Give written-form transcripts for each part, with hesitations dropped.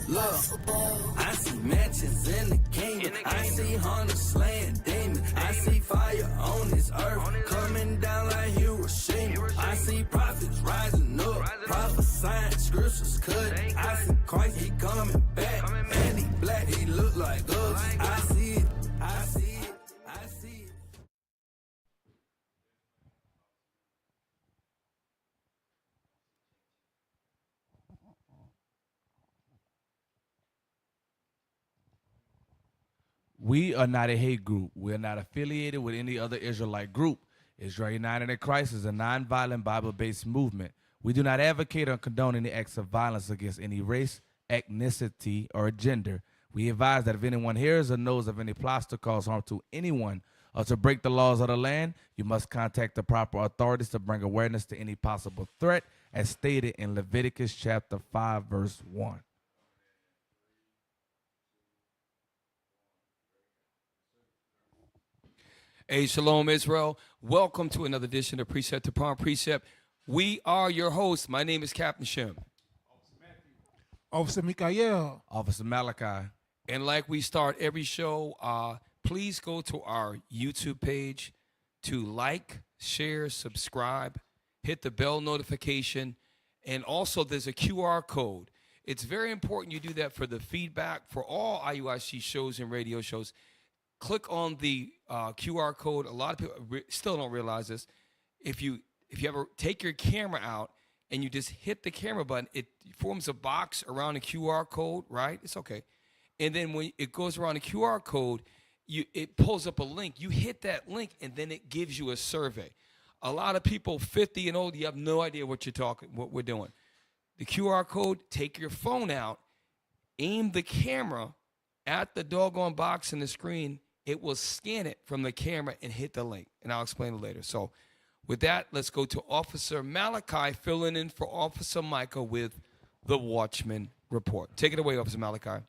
Look, I see mansions in the kingdom. I see hunters slaying demons. I see fire on this earth coming down like Hiroshima. I see prophets rising up, prophesying scriptures cut. I see Christ, he coming back, and he black, he look like us. I see it, I see it, I see it. We are not a hate group. We are not affiliated with any other Israelite group. Israel United in Christ is a nonviolent Bible-based movement. We do not advocate or condone any acts of violence against any race, ethnicity, or gender. We advise that if anyone hears or knows of any plots to cause harm to anyone or to break the laws of the land, you must contact the proper authorities to bring awareness to any possible threat, as stated in Leviticus chapter 5, verse 1. Hey, Shalom Israel. Welcome to another edition of Precept Upon Precept. We are your hosts. My name is Captain Shem. Officer Mikael. Officer Malachi. And like we start every show, please go to our YouTube page to like, share, subscribe, hit the bell notification, and also there's a QR code. It's very important you do that for the feedback for all IUIC shows and radio shows. Click on the QR code. A lot of people still don't realize this. If you ever take your camera out and you just hit the camera button, it forms a box around the QR code, right? It's okay. And then when it goes around the QR code, it pulls up a link. You hit that link, and then it gives you a survey. A lot of people 50 and older, you have no idea what we're doing. The QR code, take your phone out, aim the camera at the doggone box in the screen. It will scan it from the camera and hit the link, and I'll explain it later. So with that, let's go to Officer Malachi filling in for Officer Micah with the Watchman Report. Take it away, Officer Malachi.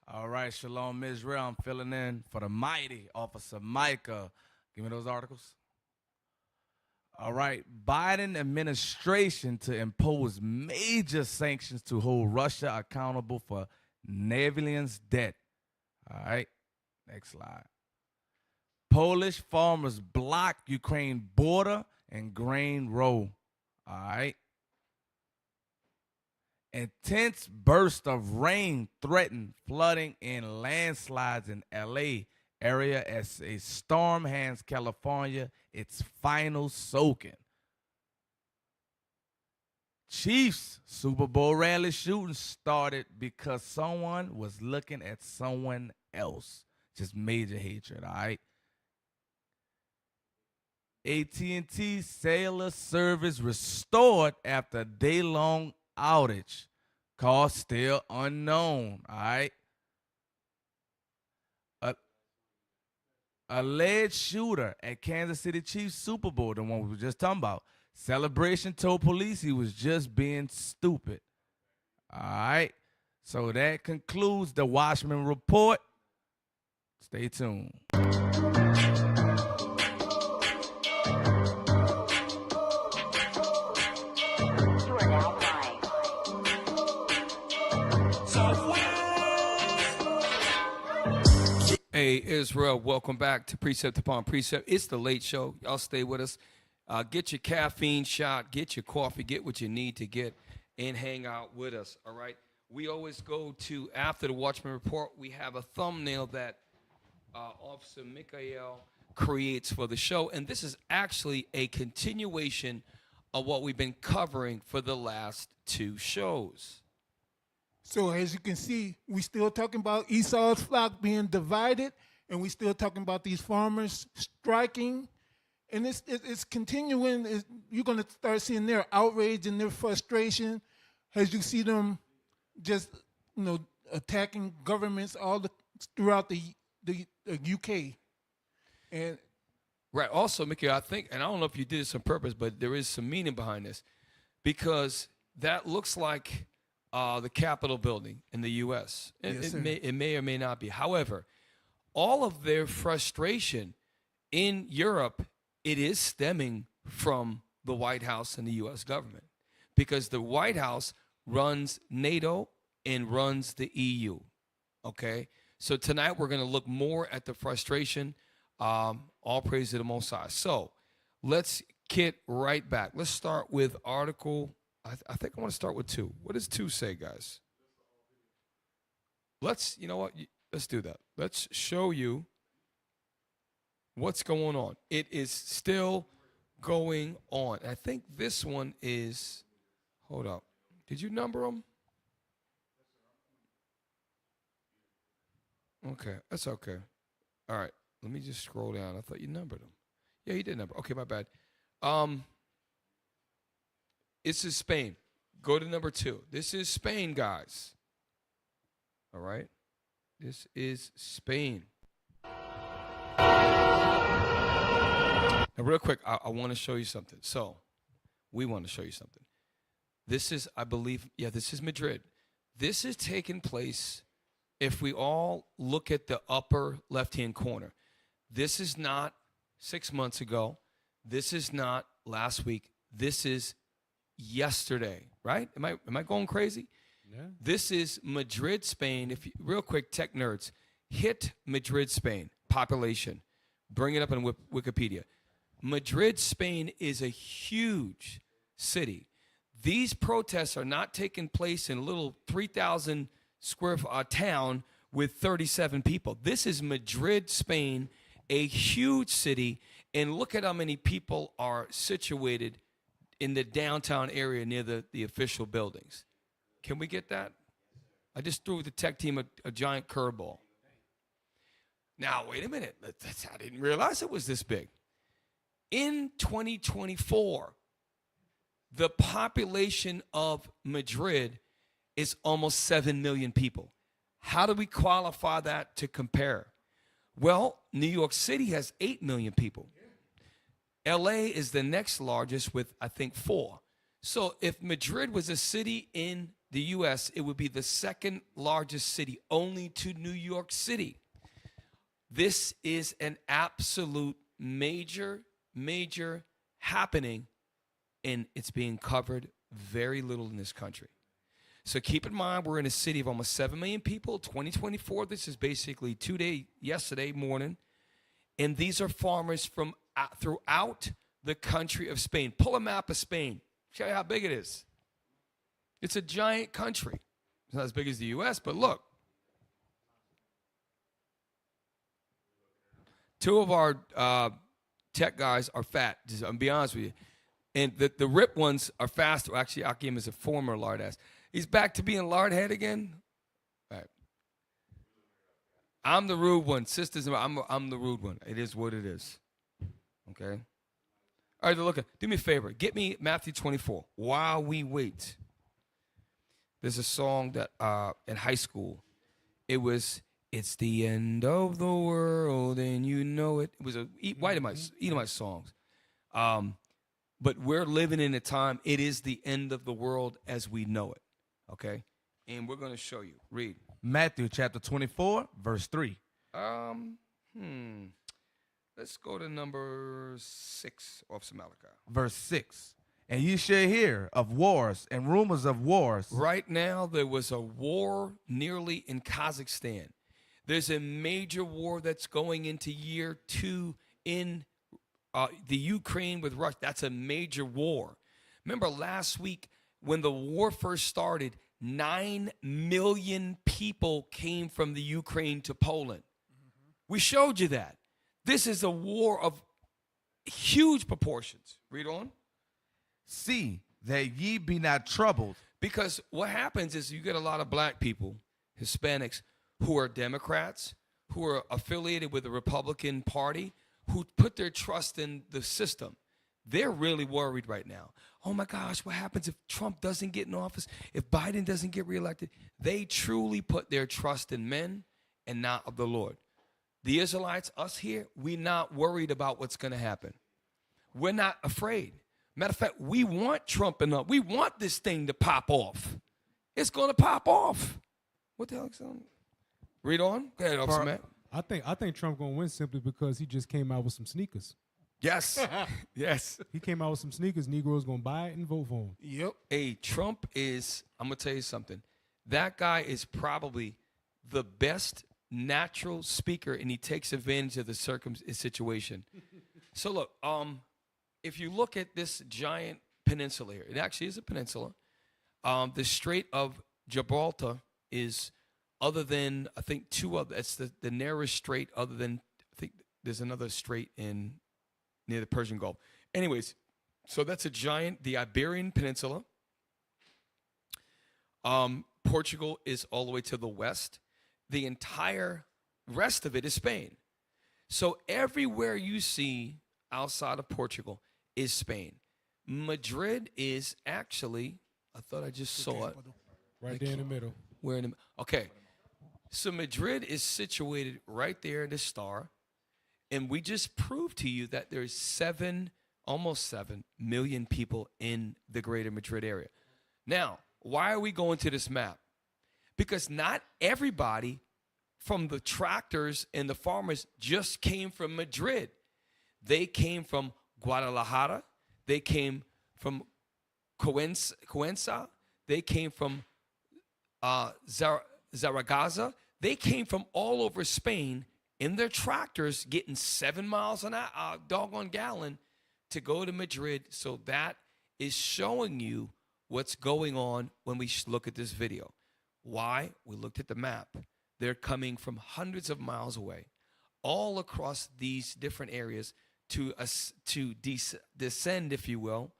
All right, Shalom Israel. I'm filling in for the mighty Officer Micah. Give me those articles. All right. Biden administration to impose major sanctions to hold Russia accountable for Navalny's debt. All right. Next slide. Polish farmers block Ukraine border and grain row. All right. Intense burst of rain threaten flooding and landslides in L.A. area as a storm hands California its final soaking. Chiefs Super Bowl rally shooting started because someone was looking at someone else. Just major hatred, all right? AT&T cellular service restored after a day-long outage. Cause still unknown, all right? Alleged shooter at Kansas City Chiefs Super Bowl, the one we were just talking about. Celebration told police he was just being stupid. All right. So that concludes the Watchman Report. Stay tuned. Hey, Israel, welcome back to Precept Upon Precept. It's the late show. Y'all stay with us. Get your caffeine shot, get your coffee, get what you need to get, and hang out with us, all right? We always go to, after the Watchman Report, we have a thumbnail that Officer Mikael creates for the show, and this is actually a continuation of what we've been covering for the last two shows. So as you can see, we still talking about Esau's flock being divided, and we still talking about these farmers striking, and it's continuing. You're going to start seeing their outrage and their frustration as you see them just attacking governments throughout the UK. And right. Also, Mickey, I think, and I don't know if you did this on purpose, but there is some meaning behind this, because that looks like the Capitol building in the U.S. Yes, It may or may not be. However, all of their frustration in Europe, it is stemming from the White House and the U.S. government, because the White House runs NATO and runs the EU. Okay, so tonight we're going to look more at the frustration. All praise to the Most High. So let's get right back. Let's start with Article. I think I want to start with 2. What does 2 say, guys? You know what? Let's do that. Let's show you what's going on. It is still going on. I think this one is, hold up. Did you number them? Okay, that's okay. All right, let me just scroll down. I thought you numbered them. Yeah, you did number. Okay, my bad. This is Spain. Go to number 2. This is Spain, guys. All right, this is Spain. Now, real quick, I want to show you something. So, we want to show you something. This is, I believe, this is Madrid. This is taking place, if we all look at the upper left-hand corner. This is not 6 months ago. This is not last week. This is yesterday, right? Am I going crazy? Yeah. This is Madrid, Spain. If you, real quick, tech nerds, hit Madrid, Spain, population. Bring it up on Wikipedia. Madrid, Spain is a huge city. These protests are not taking place in a little 3,000 square town with 37 people. This is Madrid, Spain, a huge city, and look at how many people are situated in the downtown area near the official buildings. Can we get that? I just threw the tech team a giant curveball. Now, wait a minute. I didn't realize it was this big. In 2024, the population of Madrid is almost 7 million people. How do we qualify that to compare? Well, New York City has 8 million people. LA is the next largest with, I think, 4. So if Madrid was a city in the U.S., it would be the second largest city, only to New York City. This is an absolute major happening, and it's being covered very little in this country. So keep in mind, we're in a city of almost 7 million people. 2024, this is basically yesterday morning. And these are farmers from throughout the country of Spain. Pull a map of Spain. Show you how big it is. It's a giant country. It's not as big as the U.S., but look. 2 of our tech guys are fat. Just, I'll be honest with you. And the rip ones are faster. Actually, Akim is a former lard ass. He's back to being lard head again. All right. I'm the rude one. Sisters, I'm the rude one. It is what it is. Okay? All right, look, do me a favor. Get me Matthew 24. While we wait. There's a song that in high school, it was, it's the end of the world and you know it. It was a Edomite songs. But we're living in a time, it is the end of the world as we know it. Okay? And we're going to show you. Read. Matthew chapter 24, verse 3. Let's go to number 6 of Malachi. Verse 6. And ye shall hear of wars and rumors of wars. Right now, there was a war nearly in Kazakhstan. There's a major war that's going into year 2 in the Ukraine with Russia. That's a major war. Remember last week when the war first started, 9 million people came from the Ukraine to Poland. We showed you that. This is a war of huge proportions. Read on. See that ye be not troubled. Because what happens is you get a lot of black people, Hispanics, who are Democrats, who are affiliated with the Republican Party, who put their trust in the system. They're really worried right now. Oh my gosh, what happens if Trump doesn't get in office, if Biden doesn't get reelected? They truly put their trust in men and not of the Lord. The Israelites, us here, we're not worried about what's going to happen. We're not afraid. Matter of fact, we want Trump enough. We want this thing to pop off. it's going to pop off. What the hell is on? Read on. Go ahead, Officer Matt. I think Trump gonna win simply because he just came out with some sneakers. Yes. Yes. He came out with some sneakers. Negroes gonna buy it and vote for him. Yep. Hey, Trump is, I'm going to tell you something. That guy is probably the best natural speaker, and he takes advantage of the situation. So look, if you look at this giant peninsula here, it actually is a peninsula. The Strait of Gibraltar is, other than I think two other, it's the narrowest strait other than, I think there's another strait near the Persian Gulf. Anyways, so that's a giant, the Iberian Peninsula. Portugal is all the way to the west. The entire rest of it is Spain. So everywhere you see outside of Portugal is Spain. Madrid is actually, I thought I just saw it. Right there in the middle. Okay. So Madrid is situated right there in the star. And we just proved to you that there's almost 7 million people in the greater Madrid area. Now, why are we going to this map? Because not everybody from the tractors and the farmers just came from Madrid. They came from Guadalajara. They came from Cuenca. They came from Zaragoza. They came from all over Spain in their tractors getting 7 miles an hour, doggone gallon, to go to Madrid. So that is showing you what's going on when we look at this video. Why? We looked at the map. They're coming from hundreds of miles away, all across these different areas to descend, if you will,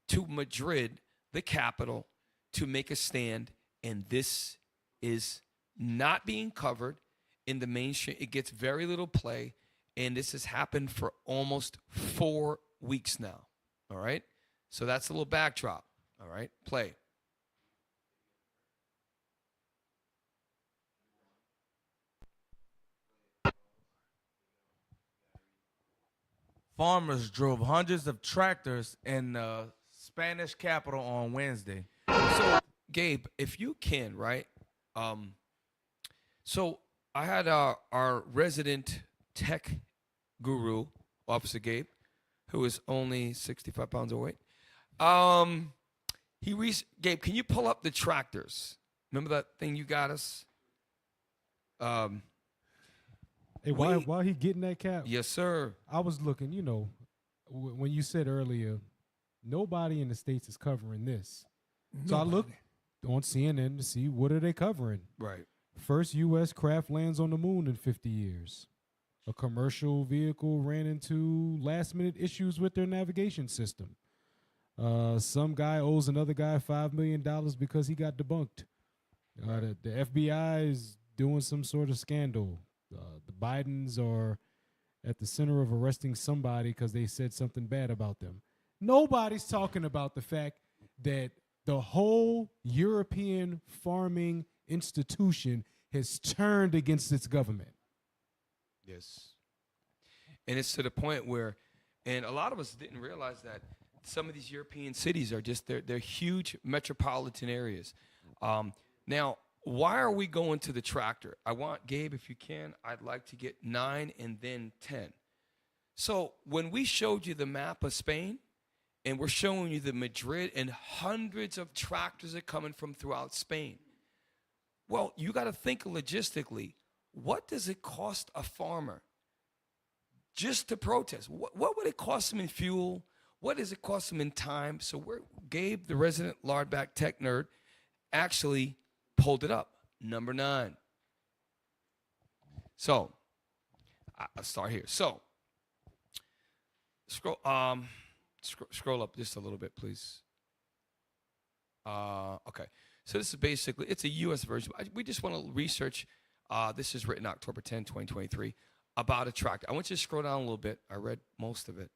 to Madrid, the capital, to make a stand. And this is not being covered in the mainstream. It gets very little play, and this has happened for almost 4 weeks now. All right? So that's a little backdrop. All right? Play. Farmers drove hundreds of tractors in the Spanish capital on Wednesday. So, Gabe, if you can, right? So I had our resident tech guru, Officer Gabe, who is only 65 pounds overweight. Gabe, can you pull up the tractors? Remember that thing you got us? Hey, while he getting that cap, Yes, sir. I was looking, when you said earlier, nobody in the States is covering this. So I looked on CNN to see what are they covering. Right. First U.S. craft lands on the moon in 50 years. A commercial vehicle ran into last-minute issues with their navigation system. Some guy owes another guy $5 million because he got debunked. The FBI is doing some sort of scandal. The Bidens are at the center of arresting somebody because they said something bad about them. Nobody's talking about the fact that the whole European farming institution has turned against its government. Yes. And it's to the point where, and a lot of us didn't realize that some of these European cities are just, they're huge metropolitan areas. Now, why are we going to the tractor? I want, Gabe, if you can, I'd like to get 9 and then 10. So when we showed you the map of Spain, and we're showing you the Madrid, and hundreds of tractors are coming from throughout Spain. Well, you got to think logistically. What does it cost a farmer just to protest? What would it cost them in fuel? What does it cost them in time? So Gabe, the resident Lardback tech nerd, actually pulled it up. Number 9. So I'll start here. So scroll up just a little bit, please. Okay. So this is basically, it's a U.S. version. We just want to research. This is written October 10, 2023, about a tractor. I want you to scroll down a little bit. I read most of it.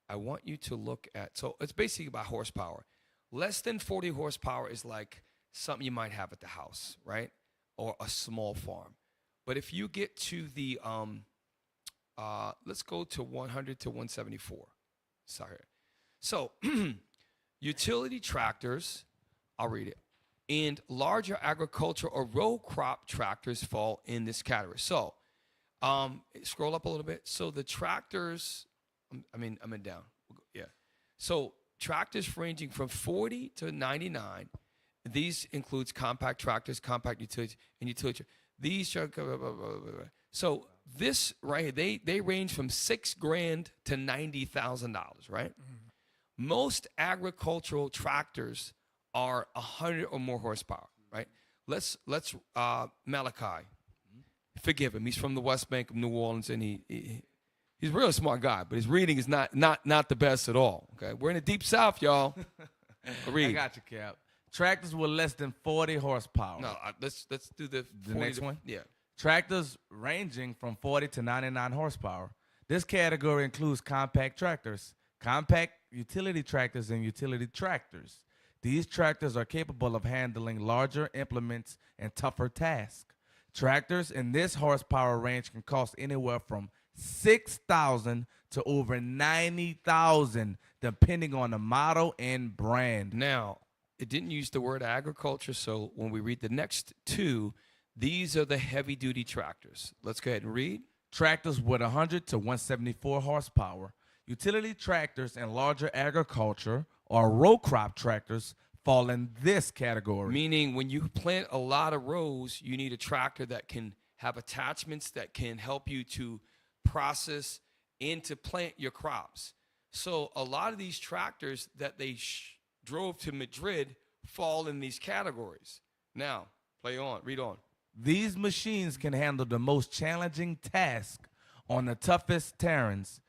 I want you to look at, so it's basically about horsepower. Less than 40 horsepower is like something you might have at the house, right? Or a small farm. But if you get to the, let's go to 100 to 174. Sorry. So utility tractors, I'll read it. And larger agricultural or row crop tractors fall in this category. So, scroll up a little bit. So the tractors, I'm in down. Yeah. So tractors ranging from 40 to 99. These includes compact tractors, compact utility, and utility. These are, so this right here, they range from $6,000 to $90,000, right? Most agricultural tractors are 100 or more horsepower, right? Let's Malachi, forgive him. He's from the West Bank of New Orleans, and he's a real smart guy, but his reading is not the best at all. Okay, we're in the deep South, y'all. Read. I got you, Cap. Tractors with less than 40 horsepower. No, let's do the next one? Yeah. Tractors ranging from 40 to 99 horsepower. This category includes compact tractors, compact utility tractors, and utility tractors. These tractors are capable of handling larger implements and tougher tasks. Tractors in this horsepower range can cost anywhere from $6,000 to over $90,000, depending on the model and brand. Now, it didn't use the word agriculture, so when we read the next two, these are the heavy-duty tractors. Let's go ahead and read. Tractors with 100 to 174 horsepower. Utility tractors and larger agriculture or row crop tractors fall in this category. Meaning when you plant a lot of rows, you need a tractor that can have attachments that can help you to process and to plant your crops. So a lot of these tractors that they drove to Madrid fall in these categories. Now, read on. These machines can handle the most challenging tasks on the toughest terrains.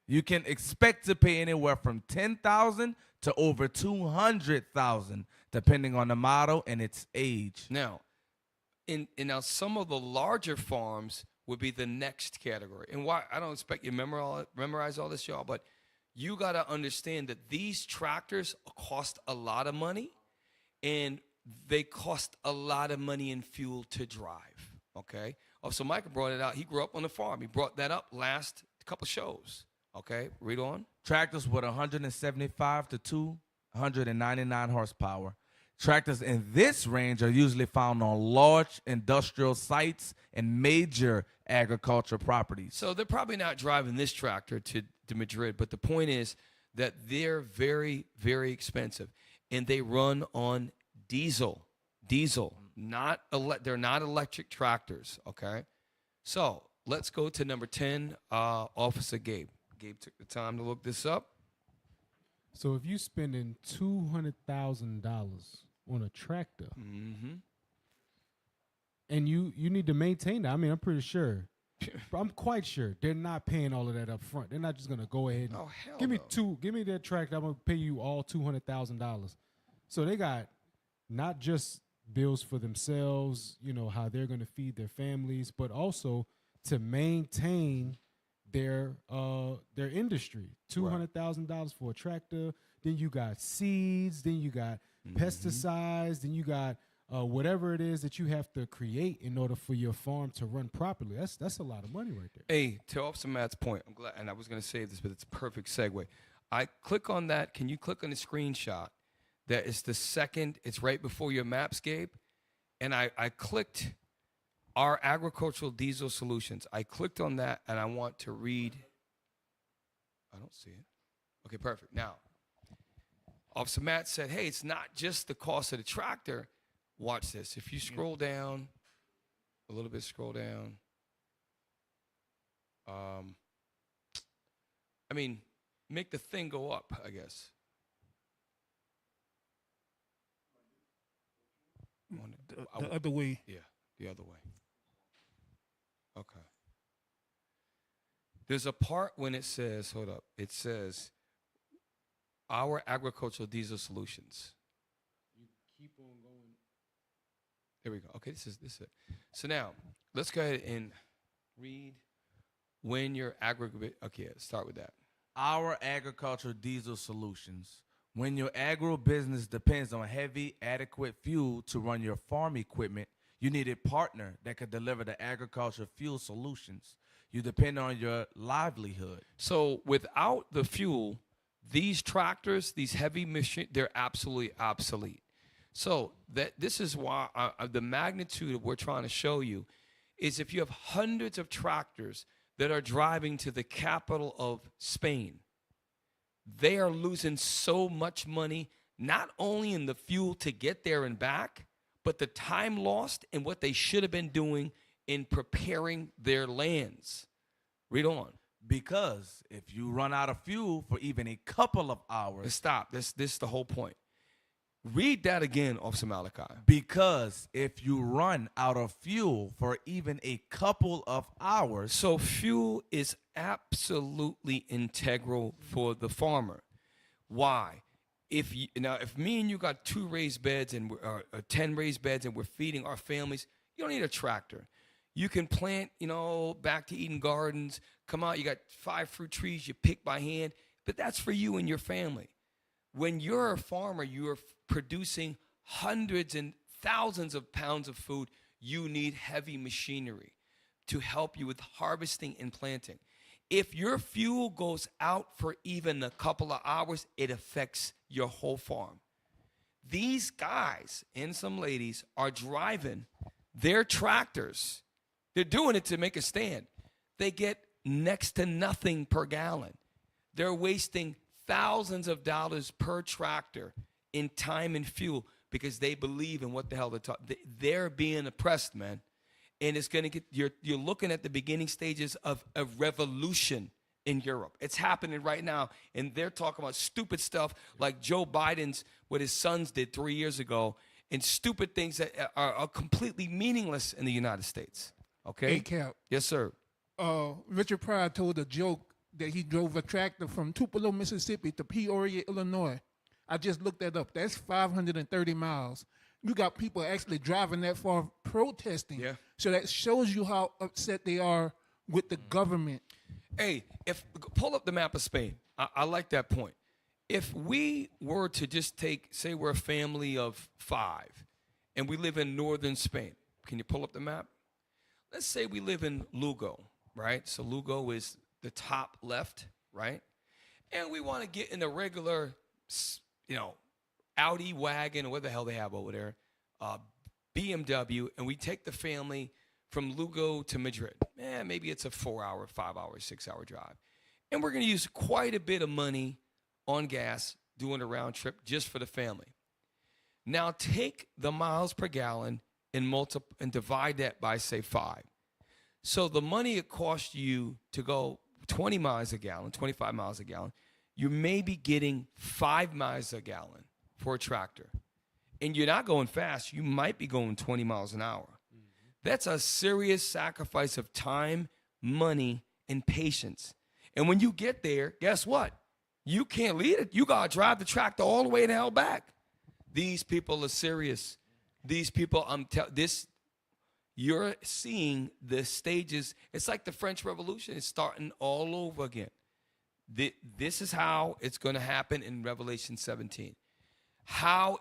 You can expect to pay anywhere from $10,000 to over $200,000, depending on the model and its age. Now, now some of the larger farms would be the next category. And why I don't expect you to memorize all this, y'all, but you got to understand that these tractors cost a lot of money, and they cost a lot of money in fuel to drive, okay? So Michael brought it out. He grew up on the farm. He brought that up last couple shows, okay? Read on. Tractors with 175 to 299 horsepower. Tractors in this range are usually found on large industrial sites and major agricultural properties. So they're probably not driving this tractor to Madrid, but the point is that they're very, very expensive, and they run on diesel. They're not electric tractors, okay? So let's go to number 10, Officer Gabe. Gabe took the time to look this up. So if you're spending $200,000 on a tractor, and you need to maintain that, I mean, I'm pretty sure, I'm quite sure they're not paying all of that up front. They're not just gonna go ahead and give me that tractor. I'm gonna pay you all $200,000. So they got not just bills for themselves, you know, how they're gonna feed their families, but also to maintain their industry. $200,000 for a tractor. Then you got seeds. Then you got pesticides. Then you got whatever it is that you have to create in order for your farm to run properly. That's a lot of money right there. Hey, to Officer Matt's point, I'm glad, and I was going to say this, but it's a perfect segue. I click on that. Can you click on the screenshot? That is the second. It's right before your maps, Gabe. And I clicked our agricultural diesel solutions. I clicked on that, and I want to read. I don't see it. Okay, perfect. Now, Officer Matt said, hey, it's not just the cost of the tractor. Watch this. If you scroll down, a little bit scroll down. I mean, make the thing go up, I guess. The other way. Yeah, the other way. Okay. There's a part when it says, hold up, it says, our agricultural diesel solutions. You keep on going. There we go. Okay, this is it. So now, let's go ahead and read when your okay, start with that. Our agricultural diesel solutions. When your agribusiness depends on heavy, adequate fuel to run your farm equipment, you need a partner that can deliver the agricultural fuel solutions. You depend on your livelihood. So without the fuel, these tractors, these heavy machines, they're absolutely obsolete. So this is why the magnitude of what we're trying to show you is if you have hundreds of tractors that are driving to the capital of Spain, they are losing so much money, not only in the fuel to get there and back, but the time lost and what they should have been doing in preparing their lands. Read on. Because if you run out of fuel for even a couple of hours. Stop. This is the whole point. Read that again, Officer Malachi. Because if you run out of fuel for even a couple of hours. So fuel is absolutely integral for the farmer. Why? If me and you got 2 raised beds and 10 raised beds and we're feeding our families, you don't need a tractor. You can plant, back to Eden Gardens. Come out, you got 5 fruit trees you pick by hand, but that's for you and your family. When you're a farmer, you're producing hundreds and thousands of pounds of food. You need heavy machinery to help you with harvesting and planting. If your fuel goes out for even a couple of hours, it affects your whole farm. These guys and some ladies are driving their tractors. They're doing it to make a stand. They get next to nothing per gallon. They're wasting thousands of dollars per tractor in time and fuel because they believe in what the hell they're talking. They're being oppressed, man. And it's going to get, you're looking at the beginning stages of a revolution in Europe. It's happening right now. And they're talking about stupid stuff like Joe Biden's, what his sons did 3 years ago, and stupid things that are completely meaningless in the United States. Okay? Hey, Cap. Yes, sir. Richard Pryor told a joke that he drove a tractor from Tupelo, Mississippi to Peoria, Illinois. I just looked that up. That's 530 miles. You got people actually driving that far protesting. Yeah. So that shows you how upset they are with the government. Hey, pull up the map of Spain. I like that point. If we were to just say we're a family of 5 and we live in northern Spain. Can you pull up the map? Let's say we live in Lugo, right? So Lugo is the top left, right? And we want to get in a regular, Audi wagon or what the hell they have over there, BMW, and we take the family from Lugo to Madrid. Maybe it's a 4-hour, 5-hour, 6-hour drive. And we're going to use quite a bit of money on gas doing a round trip just for the family. Now take the miles per gallon and divide that by, say, 5. So the money it costs you to go 20 miles a gallon, 25 miles a gallon, you may be getting 5 miles a gallon for a tractor. And you're not going fast. You might be going 20 miles an hour. That's a serious sacrifice of time, money, and patience. And when you get there, guess what? You can't lead it. You got to drive the tractor all the way the hell back. These people are serious. These people, you're seeing the stages. It's like the French Revolution. It's starting all over again. This is how it's going to happen in Revelation 17.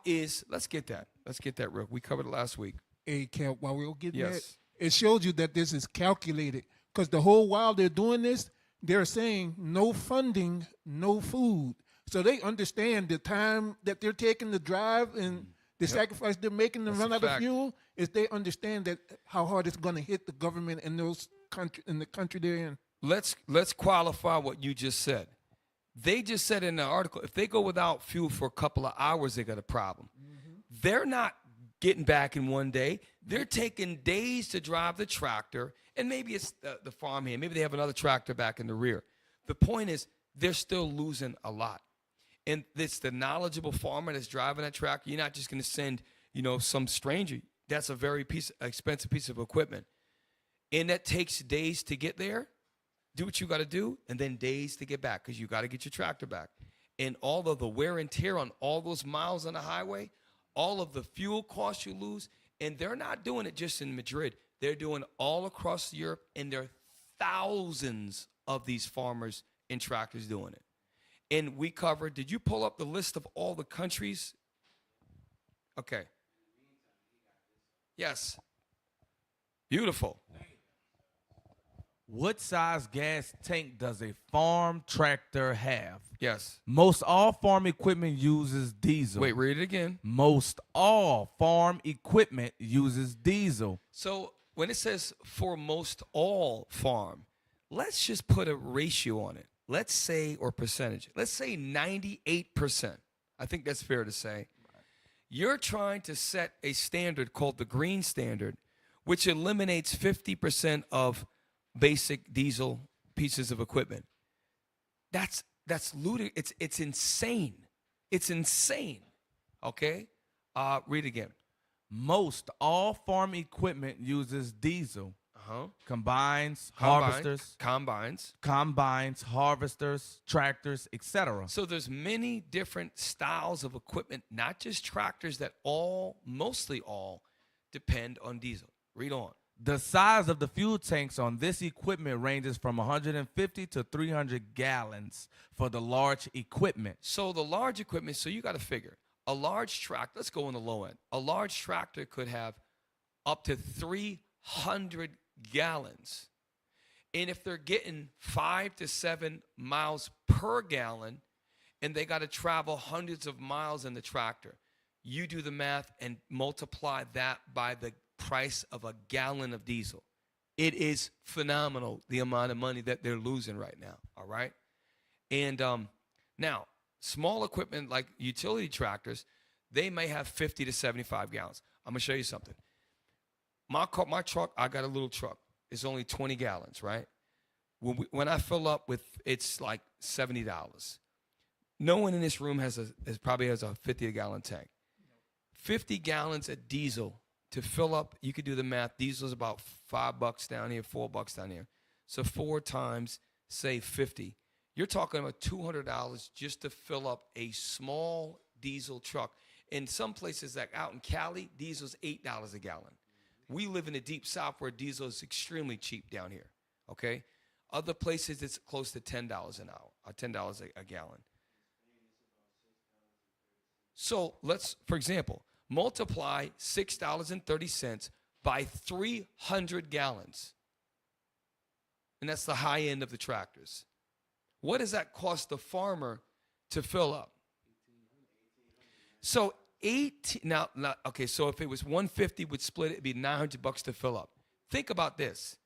Let's get that real. We covered it last week. Hey, Cap, while we're getting Yes. that, it shows you that this is calculated. Because the whole while they're doing this, they're saying no funding, no food. So they understand the time that they're taking to drive and the sacrifice they're making to run out of fuel. Is they understand that how hard it's going to hit the government in the country they're in. Let's qualify what you just said. They just said in the article, if they go without fuel for a couple of hours, they got a problem. They're not getting back in one day. They're taking days to drive the tractor, and maybe it's the farmhand. Maybe they have another tractor back in the rear. The point is, they're still losing a lot. And it's the knowledgeable farmer that's driving that tractor. You're not just going to send, some stranger. That's a very expensive piece of equipment. And that takes days to get there. Do what you got to do, and then days to get back because you got to get your tractor back. And all of the wear and tear on all those miles on the highway, all of the fuel costs you lose, and they're not doing it just in Madrid. They're doing all across Europe, and there are thousands of these farmers and tractors doing it. And we covered, did you pull up the list of all the countries? Okay. Yes. Beautiful. What size gas tank does a farm tractor have? Yes. Most all farm equipment uses diesel. Wait, read it again. Most all farm equipment uses diesel. So when it says for most all farm, let's just put a ratio on it. Let's say, or percentage. Let's say 98%. I think that's fair to say. You're trying to set a standard called the green standard, which eliminates 50% of basic diesel pieces of equipment. That's ludicrous. It's insane. It's insane. Okay? Read again. Most all farm equipment uses diesel. Combines, harvesters, harvesters, tractors, etc. So there's many different styles of equipment, not just tractors, that mostly all depend on diesel. Read on. The size of the fuel tanks on this equipment ranges from 150 to 300 gallons for the large equipment. So the large equipment, so you got to figure, a large tractor, let's go on the low end. A large tractor could have up to 300 gallons. And if they're getting 5 to 7 miles per gallon and they got to travel hundreds of miles in the tractor, you do the math and multiply that by the price of a gallon of diesel. It is phenomenal, the amount of money that they're losing right now, all right? And now, small equipment like utility tractors, they may have 50 to 75 gallons. I'm going to show you something. My truck, I got a little truck. It's only 20 gallons, right? When I fill up with, it's like $70. No one in this room probably has a 50-gallon tank. 50 gallons of diesel to fill up, you could do the math. Diesel is about $5 down here, $4 down here. So 4 times, say 50. You're talking about $200 just to fill up a small diesel truck. In some places, like out in Cali, diesel's $8 a gallon. We live in the deep south where diesel is extremely cheap down here, okay? Other places, it's close to $10 an hour, or $10 a gallon. So let's, for example, multiply $6.30 by 300 gallons. And that's the high end of the tractors. What does that cost the farmer to fill up? So okay, so if it was 150 would split, it'd be $900 to fill up. Think about this.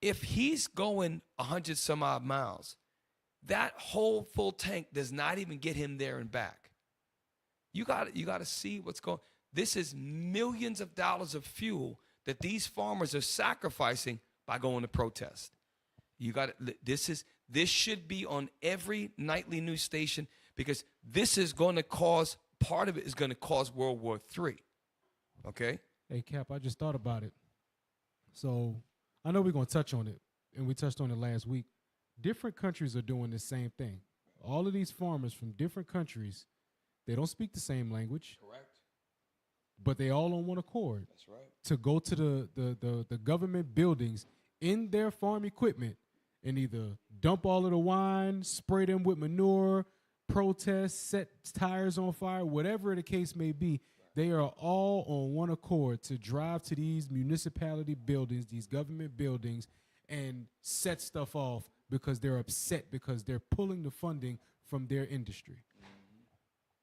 If he's going 100 some odd miles, that whole full tank does not even get him there and back. You got to see what's going. This is millions of dollars of fuel that these farmers are sacrificing by going to protest. This should be on every nightly news station, because this is going to cause, part of it is going to cause World War III. Okay? Hey, Cap, I just thought about it. So I know we're going to touch on it, and we touched on it last week. Different countries are doing the same thing. All of these farmers from different countries, they don't speak the same language. Correct. But they all on one accord. That's right. To go to the government buildings in their farm equipment and either dump all of the wine, spray them with manure, protest, set tires on fire, whatever the case may be. They are all on one accord to drive to these municipality buildings, these government buildings, and set stuff off because they're upset because they're pulling the funding from their industry.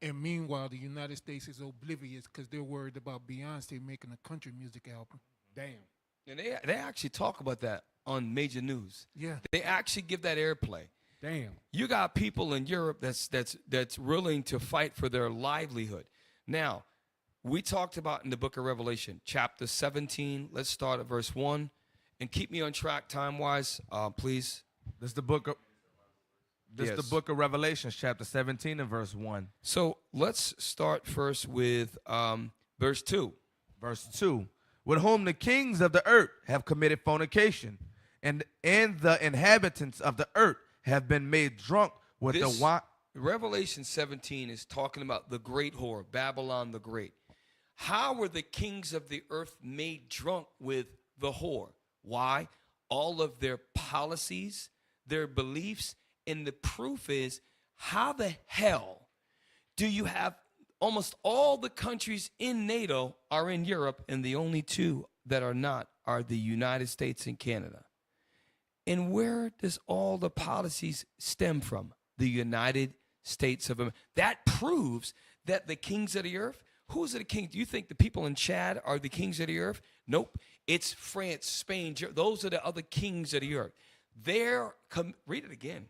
And meanwhile, the United States is oblivious because they're worried about Beyonce making a country music album. Damn. And they actually talk about that on major news. Yeah. They actually give that airplay. Damn. You got people in Europe that's willing to fight for their livelihood. Now, we talked about in the book of Revelation, chapter 17. Let's start at verse 1. And keep me on track time-wise, please. This is the book of Revelation, chapter 17 and verse 1. So let's start first with verse 2. Verse 2. With whom the kings of the earth have committed fornication, and the inhabitants of the earth have been made drunk with the wine. Revelation 17 is talking about the great whore, Babylon the Great. How were the kings of the earth made drunk with the whore? Why? All of their policies, their beliefs, and the proof is, how the hell do you have almost all the countries in NATO are in Europe, and the only two that are not are the United States and Canada. And where does all the policies stem from? The United States of America. That proves that the kings of the earth, who's the king? Do you think the people in Chad are the kings of the earth? Nope. It's France, Spain. Those are the other kings of the earth. Read it again.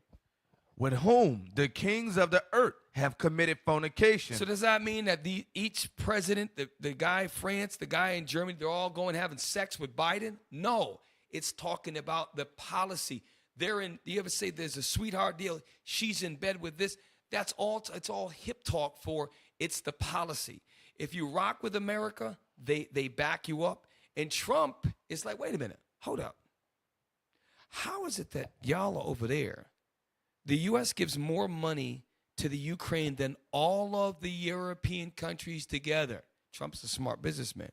With whom the kings of the earth have committed fornication. So does that mean that each president, the guy in France, the guy in Germany, they're all going having sex with Biden? No. It's talking about the policy. Do you ever say there's a sweetheart deal? She's in bed with this. It's all hip talk for it's the policy. If you rock with America, they back you up. And Trump is like, wait a minute, hold up. How is it that y'all are over there? The U.S. gives more money to the Ukraine than all of the European countries together. Trump's a smart businessman.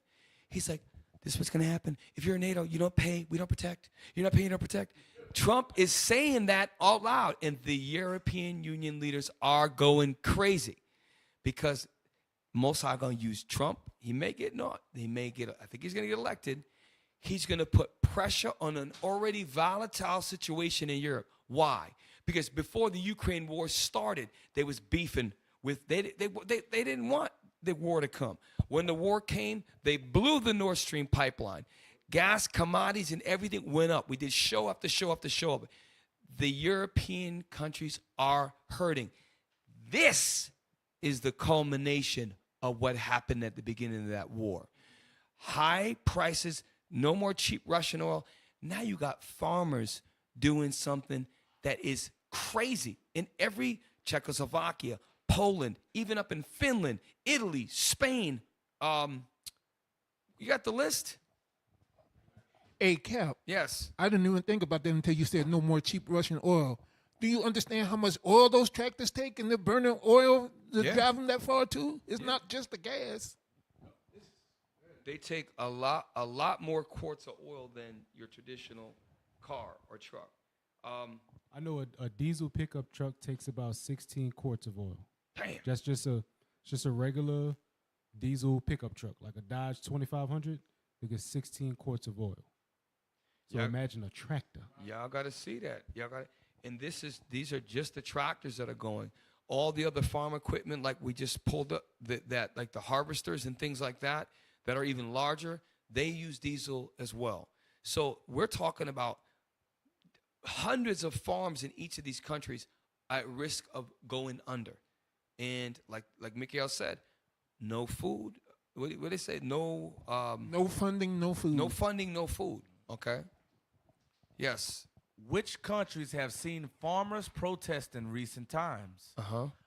He's like, this is what's going to happen. If you're in NATO, you don't pay, we don't protect. You're not paying, you don't protect. Trump is saying that out loud, and the European Union leaders are going crazy because most are going to use Trump. He may get I think he's going to get elected. He's going to put pressure on an already volatile situation in Europe. Why? Because before the Ukraine war started, they was beefing with, they didn't want the war to come. When the war came, they blew the Nord Stream pipeline. Gas, commodities, and everything went up. We did show after show after show. The European countries are hurting. This is the culmination of what happened at the beginning of that war. High prices, no more cheap Russian oil. Now you got farmers doing something that is crazy. In every Czechoslovakia, Poland, even up in Finland, Italy, Spain. You got the list? Hey, Cap. Yes. I didn't even think about that until you said no more cheap Russian oil. Do you understand how much oil those tractors take, and they're burning oil to drive them that far too? It's not just the gas. They take a lot more quarts of oil than your traditional car or truck. I know a diesel pickup truck takes about 16 quarts of oil. Damn. Just a regular diesel pickup truck, like a Dodge 2500, it gets 16 quarts of oil. So imagine a tractor. Y'all got to see that. And these are just the tractors that are going. All the other farm equipment, like we just pulled up, like the harvesters and things like that are even larger, they use diesel as well. So we're talking about hundreds of farms in each of these countries at risk of going under. And like Mikael said, no food. What do they say? No funding, no food. No funding, no food. Okay. Yes. Which countries have seen farmers protest in recent times?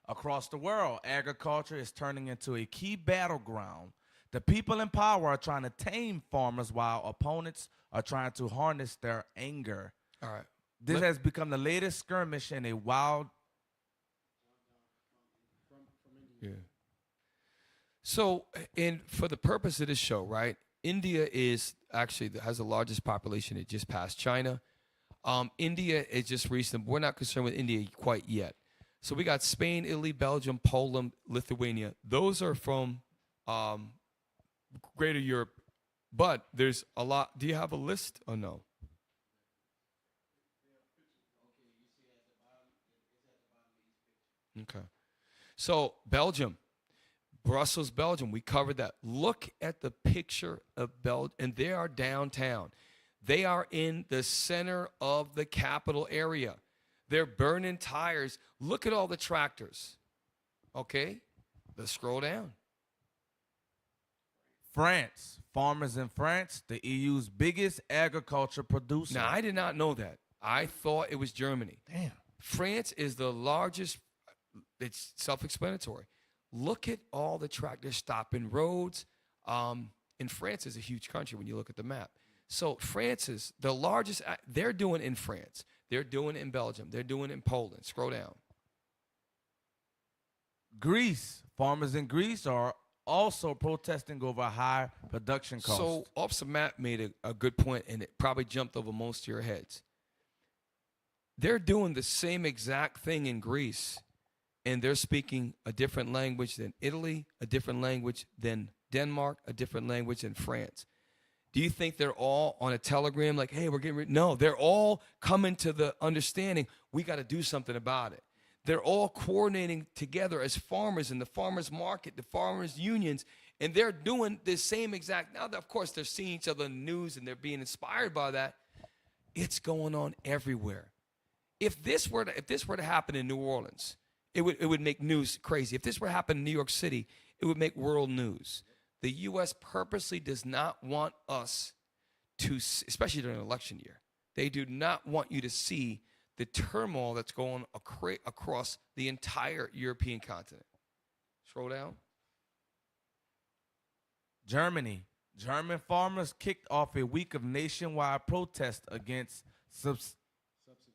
Across the world, agriculture is turning into a key battleground. The people in power are trying to tame farmers while opponents are trying to harness their anger. All right. This has become the latest skirmish in a wild. Yeah. So, and for the purpose of this show, right? India has the largest population. It just passed China. India is just recent. We're not concerned with India quite yet. So we got Spain, Italy, Belgium, Poland, Lithuania. Those are from Greater Europe. But there's a lot. Do you have a list or no? Okay. So Belgium, Brussels, Belgium, we covered that. Look at the picture of Belgium, and they are downtown. They are in the center of the capital area. They're burning tires. Look at all the tractors. Okay, let's scroll down. France. Farmers in France, the EU's biggest agriculture producer. Now, I did not know that. I thought it was Germany. Damn. France is the largest. It's self-explanatory. Look at all the tractors stopping roads. And France is a huge country when you look at the map. So France is the largest. They're doing in France. They're doing in Belgium. They're doing in Poland. Scroll down. Greece. Farmers in Greece are also protesting over high production costs. So Officer Matt made a good point, and it probably jumped over most of your heads. They're doing the same exact thing in Greece, and they're speaking a different language than Italy, a different language than Denmark, a different language than France. Do you think they're all on a telegram like, hey, we're getting ready? No, they're all coming to the understanding we got to do something about it. They're all coordinating together as farmers in the farmers market, the farmers unions, and they're doing the same exact. Now, of course, they're seeing each other in the news and they're being inspired by that. It's going on everywhere. If this were to happen in New Orleans, it would make news crazy. If this were to happen in New York City, it would make world news. The U.S. purposely does not want us to, especially during an election year, they do not want you to see the turmoil that's going across the entire European continent. Scroll down. Germany. German farmers kicked off a week of nationwide protest against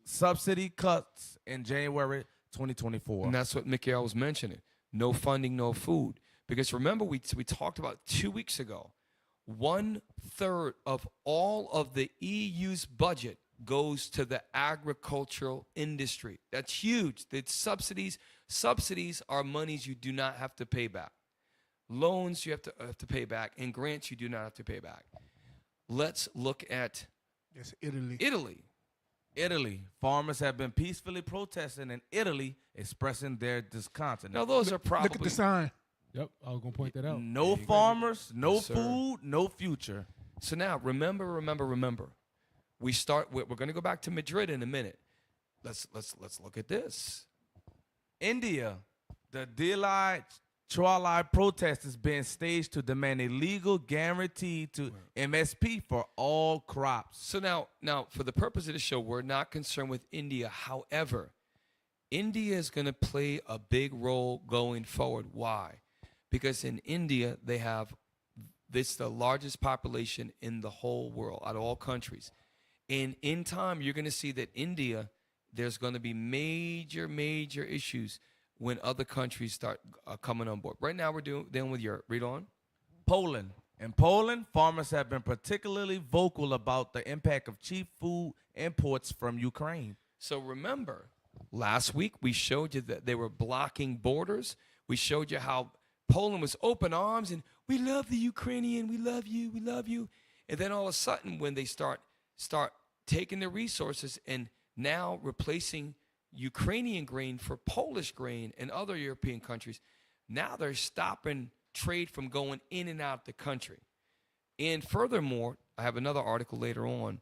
subsidy cuts in January 2024. And that's what Mikael was mentioning. No funding, no food. Because remember, we talked about 2 weeks ago, 1/3 of all of the EU's budget goes to the agricultural industry. That's huge. It's subsidies. Subsidies are monies you do not have to pay back. Loans you have to pay back, and grants you do not have to pay back. Let's look at Italy. Italy. Farmers have been peacefully protesting in Italy, expressing their discontent. Now, those are probably... Look at the sign. Yep, I was going to point that out. No farmers, no Yes, sir. food, no future. So now, remember. We're going to go back to Madrid in a minute. Let's look at this. India. The Delhi Tralai protest is being staged to demand a legal guarantee to MSP for all crops. So now, for the purpose of the show, we're not concerned with India. However, India is going to play a big role going forward. Why? Because in India, they have the largest population in the whole world, out of all countries. And in time, you're going to see that India, there's going to be major issues when other countries start coming on board. Right now, we're dealing with Europe. Read on. Poland. In Poland, farmers have been particularly vocal about the impact of cheap food imports from Ukraine. So remember, last week we showed you that they were blocking borders. We showed you how Poland was open arms and we love the Ukrainian, we love you. And then all of a sudden, when they start taking their resources and now replacing Ukrainian grain for Polish grain and other European countries, now they're stopping trade from going in and out the country. And furthermore, I have another article later on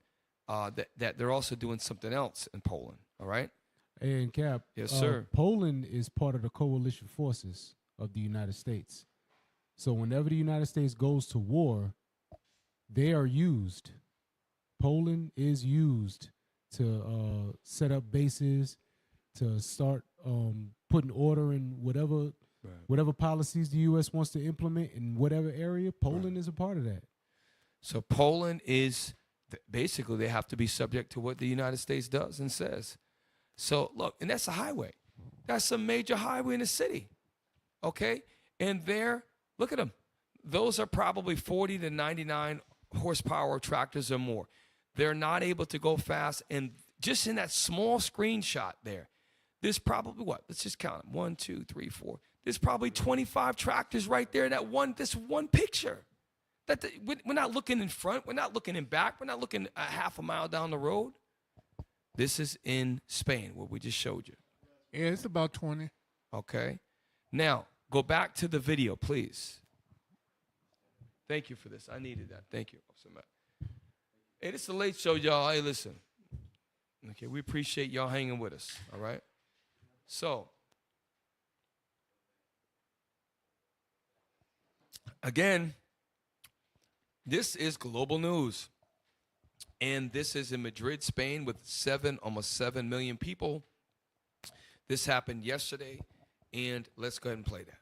that they're also doing something else in Poland, all right? And Cap, Yes, sir. Poland is part of the coalition forces of the United States. So whenever the United States goes to war, they are used. Poland is used to set up bases, to start putting order in whatever policies the U.S. wants to implement in whatever area. Poland is a part of that. So Poland is basically, they have to be subject to what the United States does and says. So look, and that's a highway. That's a major highway in the city. Okay? And there, look at them. Those are probably 40 to 99 horsepower tractors or more. They're not able to go fast. And just in that small screenshot there's probably what? Let's just count them. 1, 2, 3, 4. There's probably 25 tractors right there in this one picture. We're not looking in front. We're not looking in back. We're not looking a half a mile down the road. This is in Spain, what we just showed you. Yeah, it's about 20. Okay. Now, go back to the video, please. Thank you for this. I needed that. Thank you. Hey, this is the Late Show, y'all. Hey, listen. Okay, we appreciate y'all hanging with us, all right? So, again, this is global news. And this is in Madrid, Spain, with almost 7 million people. This happened yesterday, and let's go ahead and play that.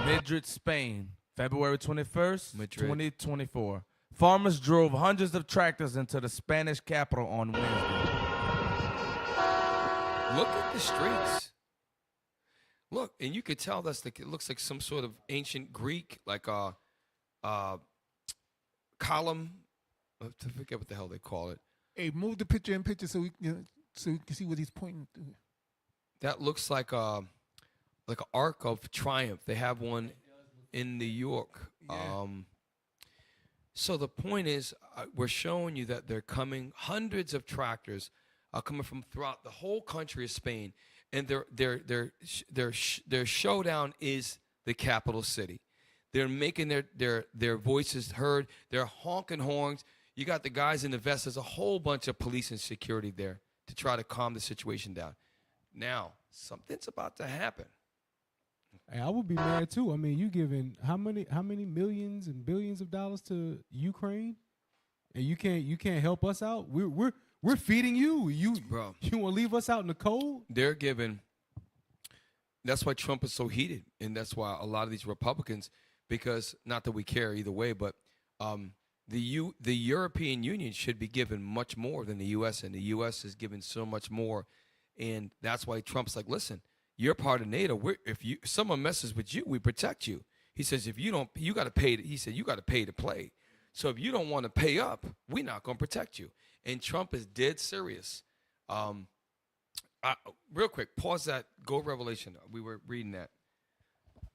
Madrid, Spain, February 21st, Madrid. 2024. Farmers drove hundreds of tractors into the Spanish capital on Wednesday. Look at the streets. Look, and you could tell it looks like some sort of ancient Greek, like a column. I forget what the hell they call it. Hey, move the picture in picture so we can see what he's pointing to. That looks like an arc of triumph. They have one in New York. Yeah. So the point is, we're showing you that they're coming. Hundreds of tractors are coming from throughout the whole country of Spain, and their showdown is the capital city. They're making their voices heard. They're honking horns. You got the guys in the vests. There's a whole bunch of police and security there to try to calm the situation down. Now, something's about to happen. Hey, I would be mad too. I mean, you giving how many millions and billions of dollars to Ukraine, and you can't help us out. We're feeding you. Bro, You want to leave us out in the cold? they're giving. That's why Trump is so heated, and that's why a lot of these Republicans, because not that we care either way, but the European Union should be given much more than the U.S. and the U.S. is given so much more, and that's why Trump's like, listen, you're part of NATO. If someone messes with you, we protect you. He says, if you don't, you got to pay. He said, you got to pay to play. So if you don't want to pay up, we're not going to protect you. And Trump is dead serious. Real quick, pause that. Go Revelation. We were reading that.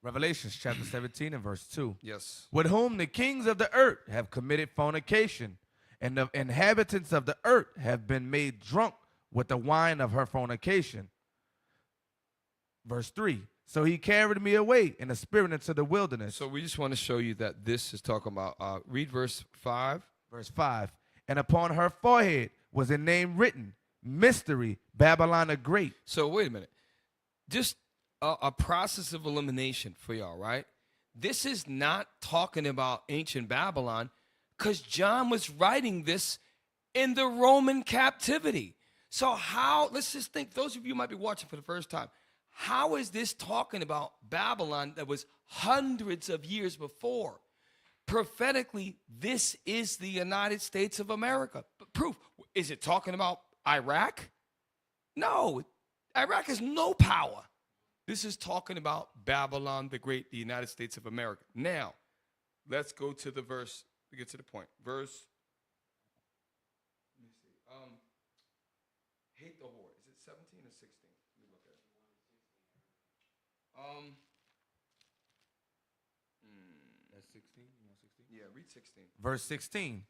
Revelations chapter 17 and verse 2. Yes. With whom the kings of the earth have committed fornication, and the inhabitants of the earth have been made drunk with the wine of her fornication. Verse 3. So he carried me away in the spirit into the wilderness. So we just want to show you that this is talking about, read verse 5. Verse 5. And upon her forehead was a name written, Mystery, Babylon the Great. So wait a minute. Just a process of elimination for y'all, right? This is not talking about ancient Babylon, because John was writing this in the Roman captivity. So let's just think, those of you who might be watching for the first time, how is this talking about Babylon that was hundreds of years before? Prophetically, this is the United States of America. But proof, is it talking about Iraq? No, Iraq has no power. This is talking about Babylon the Great, the United States of America. Now, let's go to the verse. We get to the point. Verse, let me see. Hate the whore. Is it 17 or 16? Let me look at it. That's 16. You want 16? Yeah, read 16. Verse 16.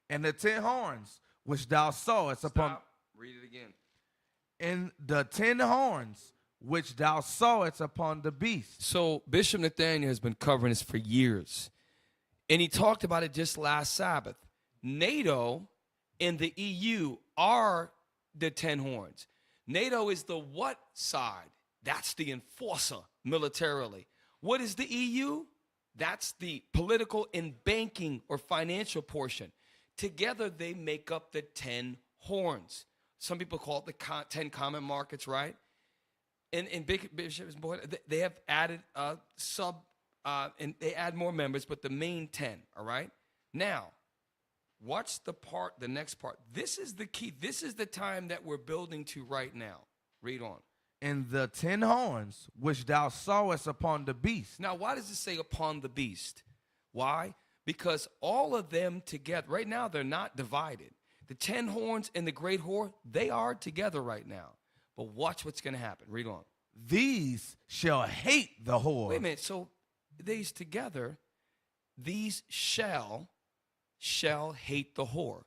And the 10 horns which thou sawest upon. Stop. Read it again. And the 10 horns which thou sawest upon the beast. So Bishop Nathaniel has been covering this for years. And he talked about it just last Sabbath. NATO and the EU are the 10 horns. NATO is the what side? That's the enforcer militarily. What is the EU? That's the political and banking or financial portion. Together, they make up the 10 horns. Some people call it the 10 common markets, right? And Bishop's Board, they have added and they add more members, but the main 10, all right? Now, watch the next part. This is the key. This is the time that we're building to right now. Read on. And the 10 horns which thou sawest upon the beast. Now, why does it say upon the beast? Why? Because all of them together, right now, they're not divided. The 10 horns and the great whore, they are together right now. But watch what's going to happen. Read on. These shall hate the whore. Wait a minute. So these together, these shall hate the whore.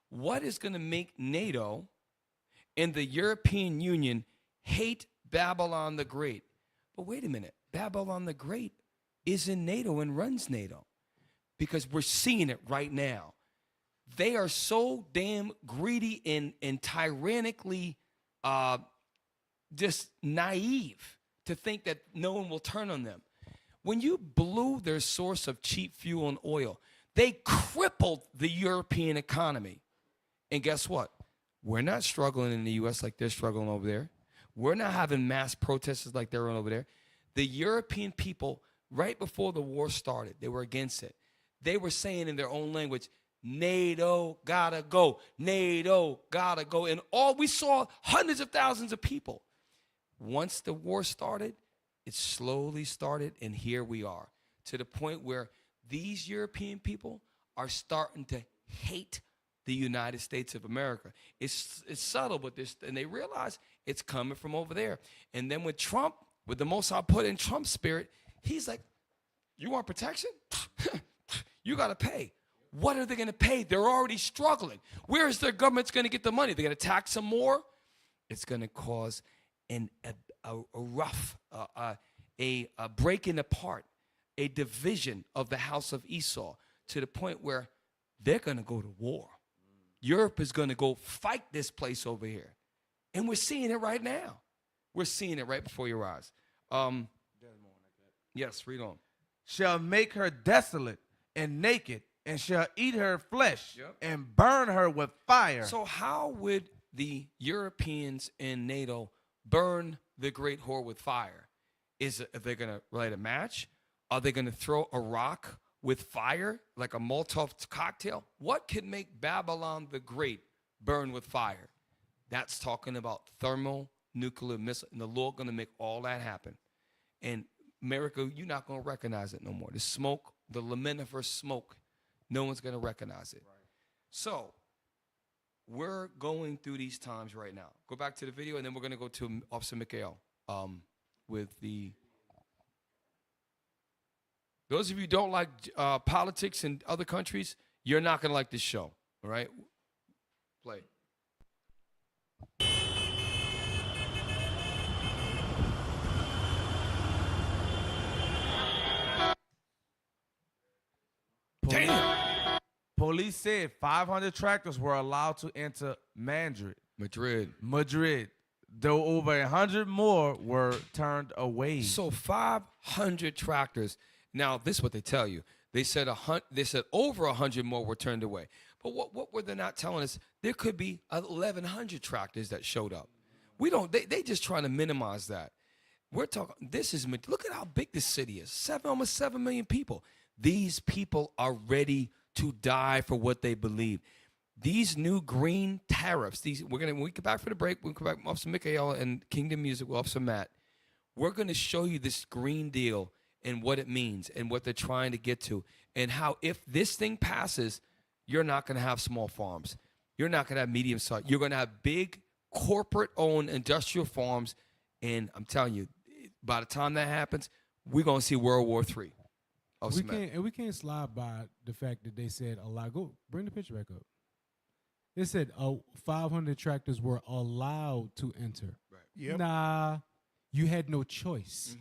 What is going to make NATO and the European Union hate Babylon the Great? But wait a minute. Babylon the Great is in NATO and runs NATO, because we're seeing it right now. They are so damn greedy and tyrannically just naive to think that no one will turn on them. When you blew their source of cheap fuel and oil, they crippled the European economy. And guess what? We're not struggling in the U.S. like they're struggling over there. We're not having mass protests like they're over there. The European people, right before the war started, they were against it. They were saying in their own language, NATO gotta go, NATO gotta go. And we saw hundreds of thousands of people. Once the war started, it slowly started, and here we are, to the point where these European people are starting to hate the United States of America. It's subtle, but and they realize it's coming from over there. And then with Trump, with the Most High put in Trump's spirit, he's like, You want protection? You got to pay. What are they going to pay? They're already struggling. Where is their government's going to get the money? They're going to tax them more? It's going to cause a rough, a breaking apart, a division of the house of Esau to the point where they're going to go to war. Europe is going to go fight this place over here. And we're seeing it right now. We're seeing it right before your eyes. Yes, read on. Shall make her desolate and naked, and shall eat her flesh, Yep. and burn her with fire. So how would the Europeans in NATO burn the great whore with fire? Are they going to light a match? Are they going to throw a rock with fire, like a Molotov cocktail? What could make Babylon the Great burn with fire? That's talking about thermonuclear missile, and the Lord going to make all that happen. And America, you're not going to recognize it no more. The smoke, the laminiferous smoke, no one's going to recognize it. Right. So we're going through these times right now. Go back to the video, and then we're going to go to Officer Mikhail with the... Those of you who don't like politics in other countries, you're not going to like this show, all right? Play. Damn. Police said 500 tractors were allowed to enter Madrid, though over 100 more were turned away. So 500 tractors. Now, this is what they tell you. They said over 100 more were turned away. But what were they not telling us? There could be 1,100 tractors that showed up. We don't. They just trying to minimize that. We're talking. Look at how big this city is. Almost 7 million people. These people are ready to die for what they believe. These new green tariffs. When we get back for the break, we'll come back with Officer Mikhail and Kingdom Music with Officer Matt. We're going to show you this green deal and what it means and what they're trying to get to, and how if this thing passes, you're not going to have small farms. You're not going to have medium size. You're going to have big corporate-owned industrial farms, and I'm telling you, by the time that happens, we're going to see World War III. We can't slide by the fact that they said go bring the picture back up. They said 500 tractors were allowed to enter. Right. Yep. Nah, you had no choice.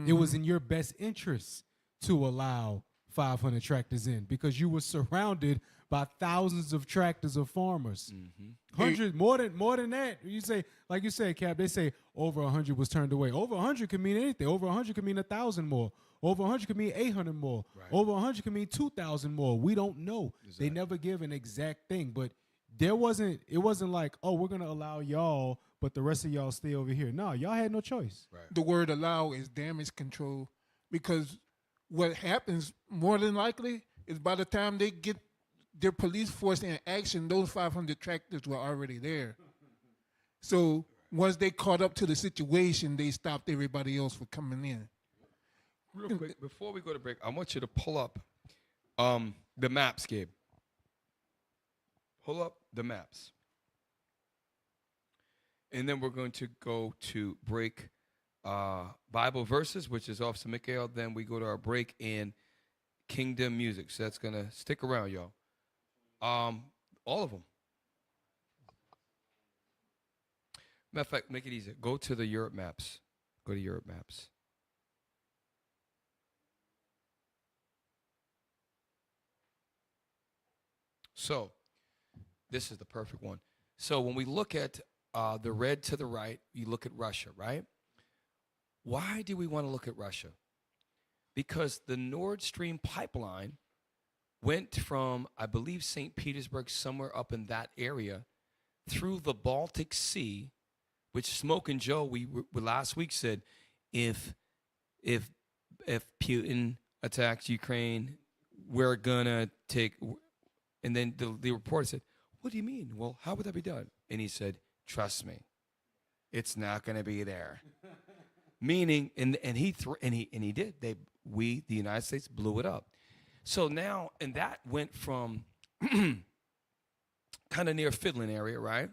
It was in your best interest to allow 500 tractors in because you were surrounded by thousands of tractors of farmers. 100 more than that. You say, like you said, Cap. They say over 100 was turned away. Over 100 could mean anything. Over 100 could mean 1,000 more. Over 100 could mean 800 more. Right. Over 100 could mean 2,000 more. We don't know. Exactly. They never give an exact thing, but it wasn't like, oh, we're going to allow y'all, but the rest of y'all stay over here. No, y'all had no choice. Right. The word allow is damage control, because what happens more than likely is by the time they get their police force in action, those 500 tractors were already there. So once they caught up to the situation, they stopped everybody else from coming in. Real quick, before we go to break, I want you to pull up the maps, Gabe. Pull up the maps. And then we're going to go to break Bible verses, which is Officer Mikhail. Then we go to our break in Kingdom Music. So that's going to stick around, y'all. All of them. Matter of fact, make it easier. Go to the Europe maps. Go to Europe maps. So, this is the perfect one. So, when we look at the red to the right, you look at Russia, right? Why do we want to look at Russia? Because the Nord Stream pipeline went from, I believe, St. Petersburg, somewhere up in that area, through the Baltic Sea, which Smoke and Joe, we last week said, if Putin attacks Ukraine, we're gonna take. And then the reporter said, "What do you mean? Well, how would that be done?" And he said, "Trust me, it's not going to be there." Meaning, and he did. The United States blew it up. So now, and that went from kind of near Finland area, right?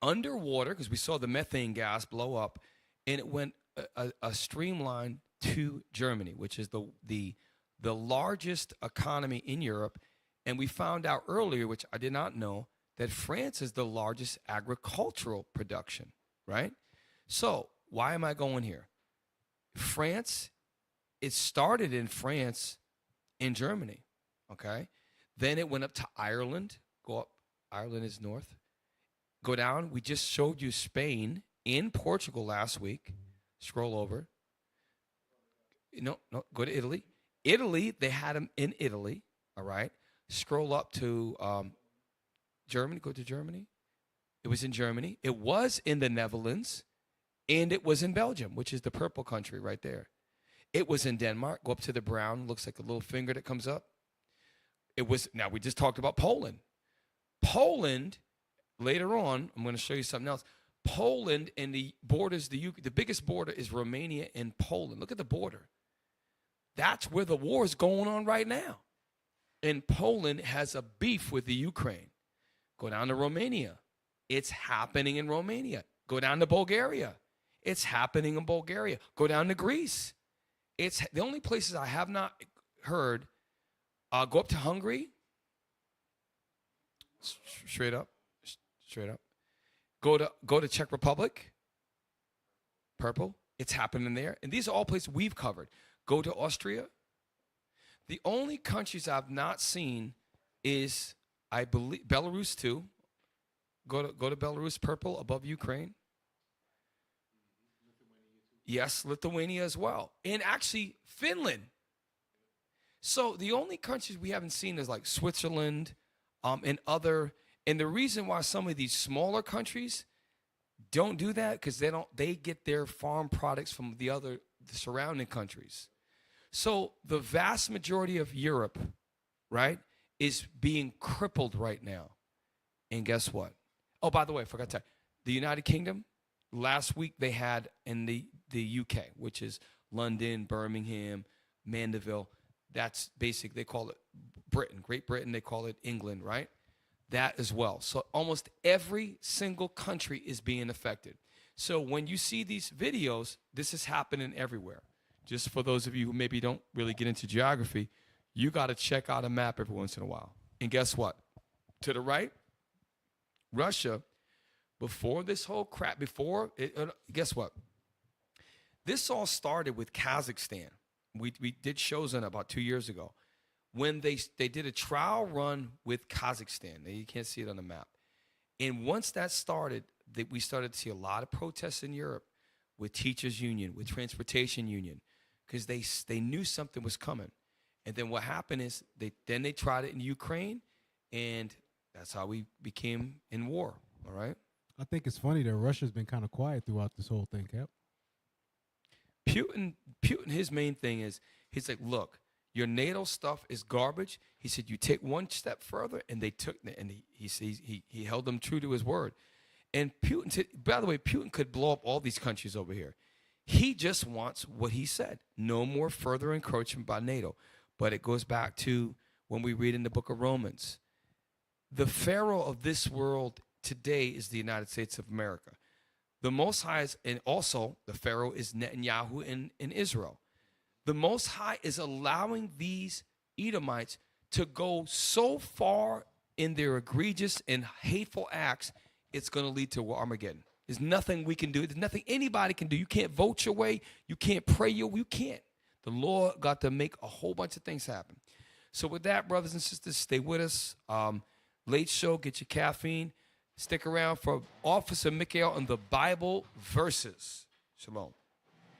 Underwater, because we saw the methane gas blow up, and it went a streamline to Germany, which is the the largest economy in Europe. And we found out earlier, which I did not know, that France is the largest agricultural production, right? So why am I going here? France, it started in France and Germany, okay? Then it went up to Ireland. Go up. Ireland is north. Go down. We just showed you Spain and Portugal last week. Scroll over. No, go to Italy. Italy, they had them in Italy, all right? Scroll up to Germany. Go to Germany. It was in Germany. It was in the Netherlands. And it was in Belgium, which is the purple country right there. It was in Denmark. Go up to the brown. Looks like a little finger that comes up. It was, now we just talked about Poland. Poland, later on, I'm going to show you something else. Poland and the borders, the biggest border is Romania and Poland. Look at the border. That's where the war is going on right now. And Poland has a beef with the Ukraine. Go down to Romania. It's happening in Romania. Go down to Bulgaria. It's happening in Bulgaria. Go down to Greece. It's the only places I have not heard. Go up to Hungary. Straight up. Go to Czech Republic. Purple. It's happening there. And these are all places we've covered. Go to Austria. The only countries I've not seen is, I believe, Belarus too. Go to Belarus, purple, above Ukraine. Yes, Lithuania as well. And actually, Finland. So the only countries we haven't seen is like Switzerland and other. And the reason why some of these smaller countries don't do that, because they get their farm products from the surrounding countries. So the vast majority of Europe, right, is being crippled right now. And guess what? Oh, by the way, I forgot to tell you, the United Kingdom, last week they had in the UK, which is London, Birmingham, Mandeville. That's basic. They call it Britain, Great Britain. They call it England, right? That as well. So almost every single country is being affected. So when you see these videos, this is happening everywhere. Just for those of you who maybe don't really get into geography, you got to check out a map every once in a while. And guess what? To the right, Russia, before this whole crap, guess what? This all started with Kazakhstan. We did shows on it about 2 years ago. When they did a trial run with Kazakhstan. Now, you can't see it on the map. And once that started, we started to see a lot of protests in Europe with teachers union, with transportation union, because they knew something was coming. And then what happened is they tried it in Ukraine, and that's how we became in war, all right? I think it's funny that Russia's been kind of quiet throughout this whole thing, Cap. Putin, his main thing is, he's like, look, your NATO stuff is garbage. He said, you take one step further, and they took, and he held them true to his word. And Putin said, by the way, Putin could blow up all these countries over here. He just wants what he said, no more further encroachment by NATO. But it goes back to when we read in the book of Romans, the Pharaoh of this world today is the United States of America. The Most High is, and also the Pharaoh is Netanyahu in Israel. The Most High is allowing these Edomites to go so far in their egregious and hateful acts, it's going to lead to Armageddon. There's nothing we can do. There's nothing anybody can do. You can't vote your way. You can't pray your way. You can't. The Lord got to make a whole bunch of things happen. So with that, brothers and sisters, stay with us. Late show, get your caffeine. Stick around for Officer Mikael and the Bible verses. Shalom.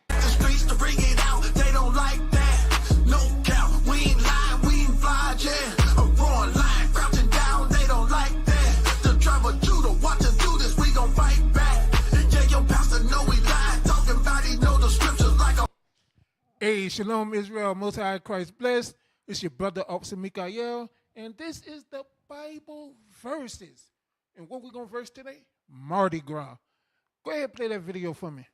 The streets to bring it out, they don't like that. No doubt, we ain't lying, we ain't fly, yeah. A roaring lion crouching down, they don't like that. The tribe of Judah, watch us do this, we gon' fight back. Yeah, your pastor know we lied, talking about he know the scriptures like a. Hey, Shalom Israel, Most High Christ bless. It's your brother Officer Mikael, and this is the Bible verses. And what we gonna verse today? Mardi Gras. Go ahead, play that video for me.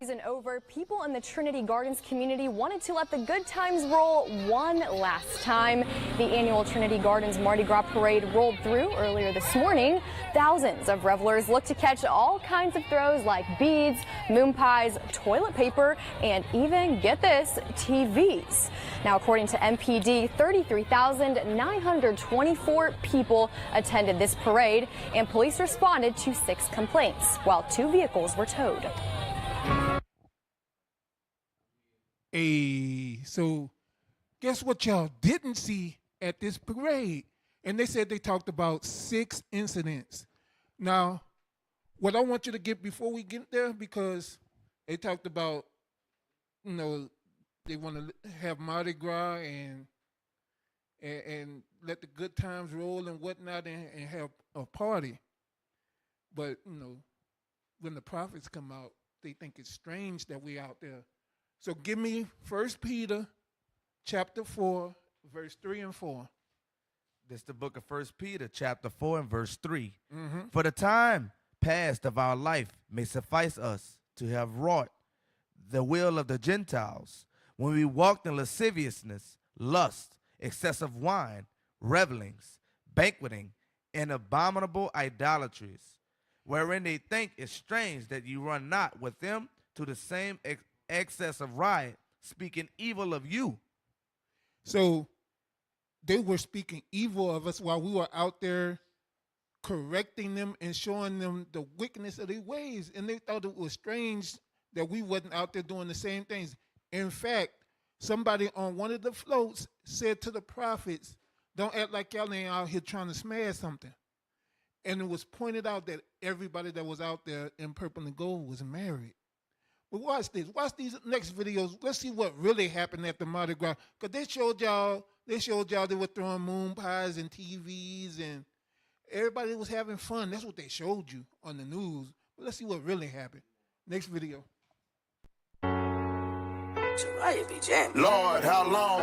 Season over, people in the Trinity Gardens community wanted to let the good times roll one last time. The annual Trinity Gardens Mardi Gras parade rolled through earlier this morning. Thousands of revelers looked to catch all kinds of throws like beads, moon pies, toilet paper, and even, get this, TVs. Now, according to MPD, 33,924 people attended this parade, and police responded to 6 complaints, while 2 vehicles were towed. Hey, so guess what y'all didn't see at this parade? And they said they talked about 6 incidents. Now, what I want you to get before we get there, because they talked about, you know, they want to have Mardi Gras and let the good times roll and whatnot and have a party. But, you know, when the prophets come out, they think it's strange that we're out there. So give me 1 Peter chapter 4, verse 3 and 4. This is the book of 1 Peter chapter 4 and verse 3. For the time past of our life may suffice us to have wrought the will of the Gentiles, when we walked in lasciviousness, lust, excessive wine, revelings, banqueting, and abominable idolatries, wherein they think it strange that you run not with them to the same excess of riot, speaking evil of you. So they were speaking evil of us while we were out there correcting them and showing them the wickedness of their ways. And they thought it was strange that we wasn't out there doing the same things. In fact, somebody on one of the floats said to the prophets, don't act like y'all ain't out here trying to smash something. And it was pointed out that everybody that was out there in purple and gold was married. But watch this. Watch these next videos. Let's see what really happened at the Mardi Gras. Because they showed y'all they were throwing moon pies and TVs and everybody was having fun. That's what they showed you on the news. But let's see what really happened. Next video. Lord, how long?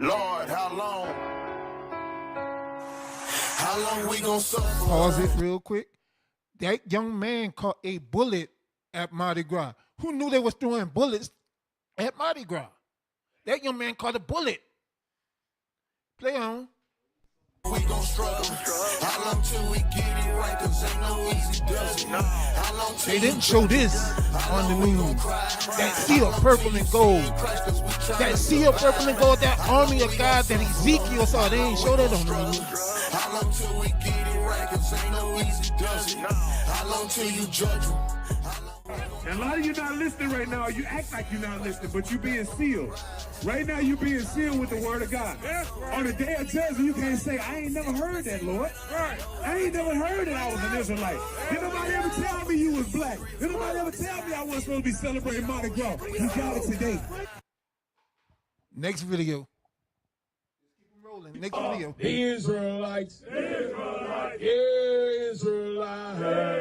Lord, how long? How long we gonna suffer? Pause it real quick. That young man caught a bullet at Mardi Gras. Who knew they was throwing bullets at Mardi Gras? That young man caught a bullet. Play on. We gon' struggle. How long till we get it right? 'Cause ain't no easy does it. How long till they didn't show this on the news. That sea of purple and gold. That sea of purple and gold, that army of God that Ezekiel saw. They ain't show that on the news. How long till we get it right? 'Cause ain't no easy does it. How long till you judge them? And a lot of you not listening right now. You act like you're not listening, but you being sealed. Right now, you being sealed with the word of God. Yes, right. On the day of judgment, you can't say, I ain't never heard that, Lord. Right. I ain't never heard that I was an Israelite. Did nobody ever tell me you was black? Did nobody ever tell me I wasn't supposed to be celebrating Mardi Gras? You got it today. Next video. Keep them rolling. Next video. Israelites. Israelites. Israelites.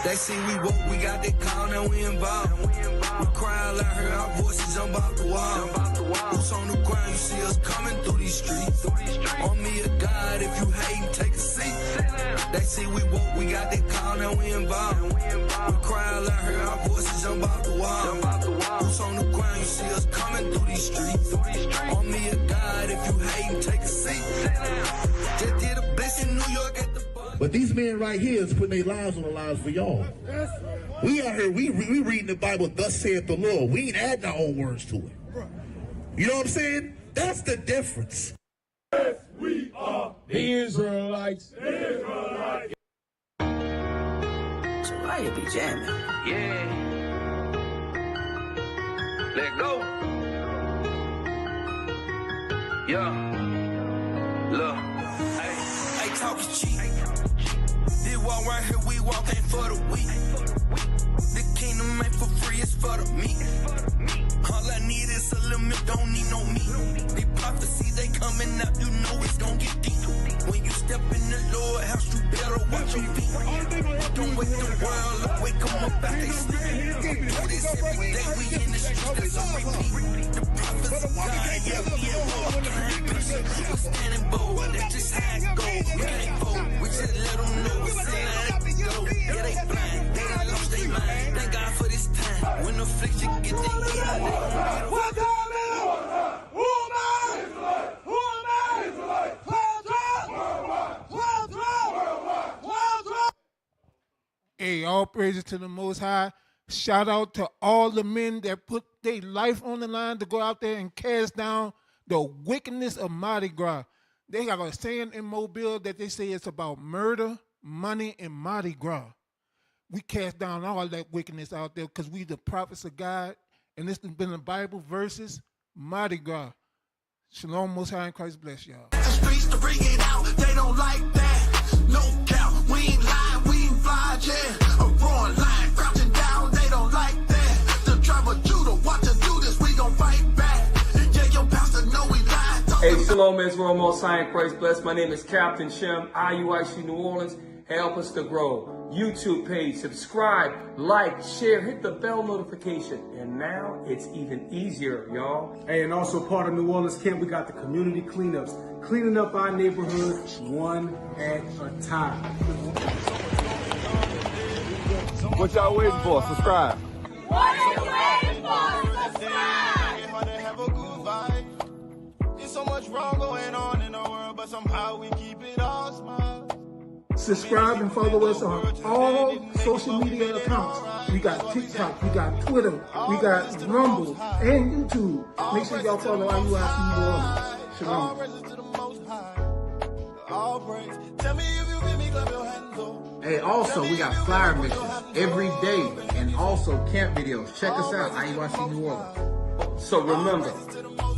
They see we woke, we got that call, now we involved. We cry loud, hear our voices jump out the wall. Boots on the ground, you see us coming through these streets. On me a God, if you hate, take a seat. They see we woke, we got that call, now we involved. We cry loud, hear our voices jump out the wall. Boots on the ground, you see us coming through these streets. On me a God, if you hate, take a seat. Just did a blitz in New York at the But these men right here is putting their lives on the lines for y'all. We out here, we reading the Bible, thus saith the Lord. We ain't adding our own words to it. You know what I'm saying? That's the difference. Yes, we are the Israelites. Israelites. So why you be jamming? Yeah. Let go. Yeah. Look. Hey, talk is cheap. This walk right here, we walk ain't for the weak. The kingdom ain't for free, it's for the meek. All I need is a little milk, don't need no meat. They prophecy, they coming up, you know it's gon' get deep. When you step in the Lord house, you better watch your feet. Don't wake the world up, wake them up out they sleep. Do this every day, we in the streets, that's a repeat. The prophets of God, yeah, we in war. We standing bold, that's just how it goes. We can't vote, we just let them know what's in the go. Yeah, they blind, they done lost their mind. Thank God for this time. When affliction get their head, what time is it? Who am I? Who am I? Hey, all praises to the Most High. Shout out to all the men that put their life on the line to go out there and cast down the wickedness of Mardi Gras. They got a saying in Mobile that they say it's about murder, money, and Mardi Gras. We cast down all that wickedness out there because we the prophets of God, and this has been the Bible verses, Mardi Gras. Shalom, Most High in Christ bless y'all. The streets to bring it out, they don't like that. No doubt, we ain't lying, we ain't fly, yeah. A roaring lion crouching down, they don't like that. The tribe of Judah, watch us do this, we gon' fight back. Yeah, your pastor know we lying. Hey, Shalom, Israel, Most High in Christ bless. My name is Captain Shem, IUIC New Orleans. Help us to grow. YouTube page, subscribe, like, share, hit the bell notification. And now it's even easier, y'all. Hey, and also part of New Orleans Camp, we got the community cleanups, cleaning up our neighborhood one at a time. What y'all waiting for? Subscribe. What are you waiting for? Subscribe! Have a good vibe. There's so much wrong going on in the world, but somehow we keep it all smile. Subscribe and follow us on all social media accounts. We got TikTok, we got Twitter, we got Rumble, and YouTube. Make sure y'all follow IUIC New Orleans. Shalom. Hey, also, we got flyer missions every day and also camp videos. Check us out, IUIC New Orleans. So remember,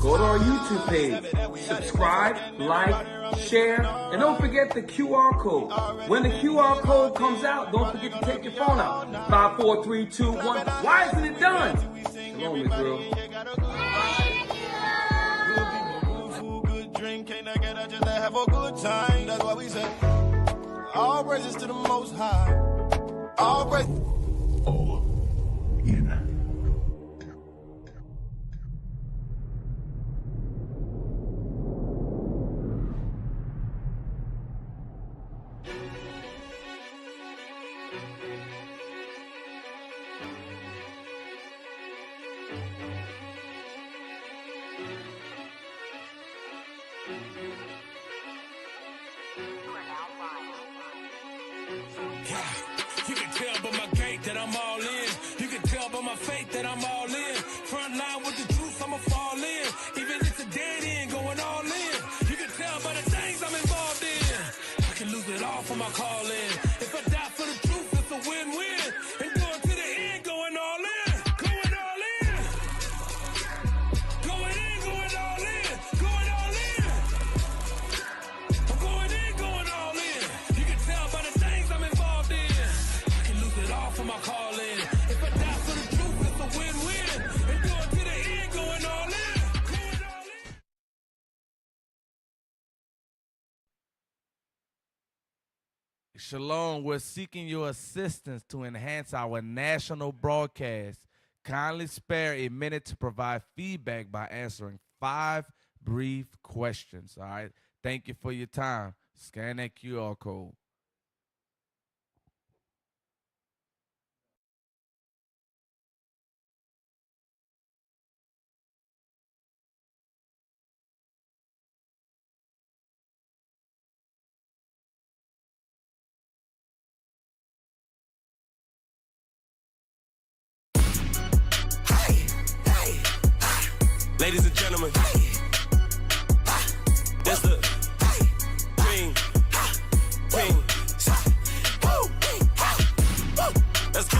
go to our YouTube page, subscribe, like, share, and don't forget the QR code. When the QR code comes out, don't forget to take your phone out. 5, 4, 3, 2, 1. Why isn't it done? Shalom, Israel. Good drink, can't I get just to have a good time? That's what we say. All praises to the Most High. All praises. You can tell by my gait that I'm all in. You can tell by my faith that I'm all in. Front line with the truth, I'ma fall in. Even if it's a dead end, going all in. You can tell by the things I'm involved in. I can lose it all for my calling. If I die for the truth, it's a win-win. And going to the end, going all in. Going all in. Going in, going all in. Going all in. I'm going in, going all in. You can tell by the things I'm involved in. I can lose it all for my calling. If I die for the truth, it's a win-win. And going to the end, going all in. Going all in. Shalom, we're seeking your assistance to enhance our national broadcast. Kindly spare a minute to provide feedback by answering 5 brief questions. All right. Thank you for your time. Scan that QR code. Ladies and gentlemen, that's the king. Let's go.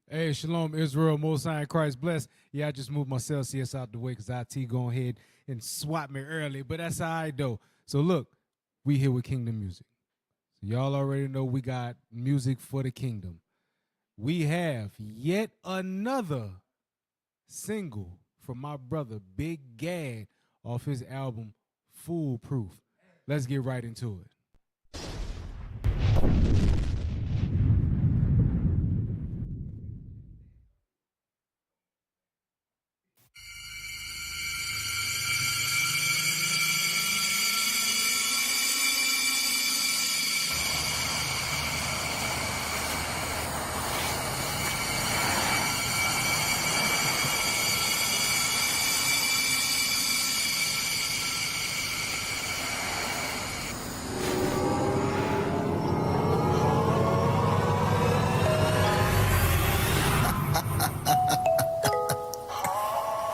Hey, Shalom, Israel, Most High in Christ bless. Yeah, I just moved my Celsius out the way because IT go ahead and swap me early, but that's all right, though. So look, we here with Kingdom Music. So y'all already know we got music for the kingdom. we have yet another single from my brother Big Gad off his album Foolproof. Let's get right into it.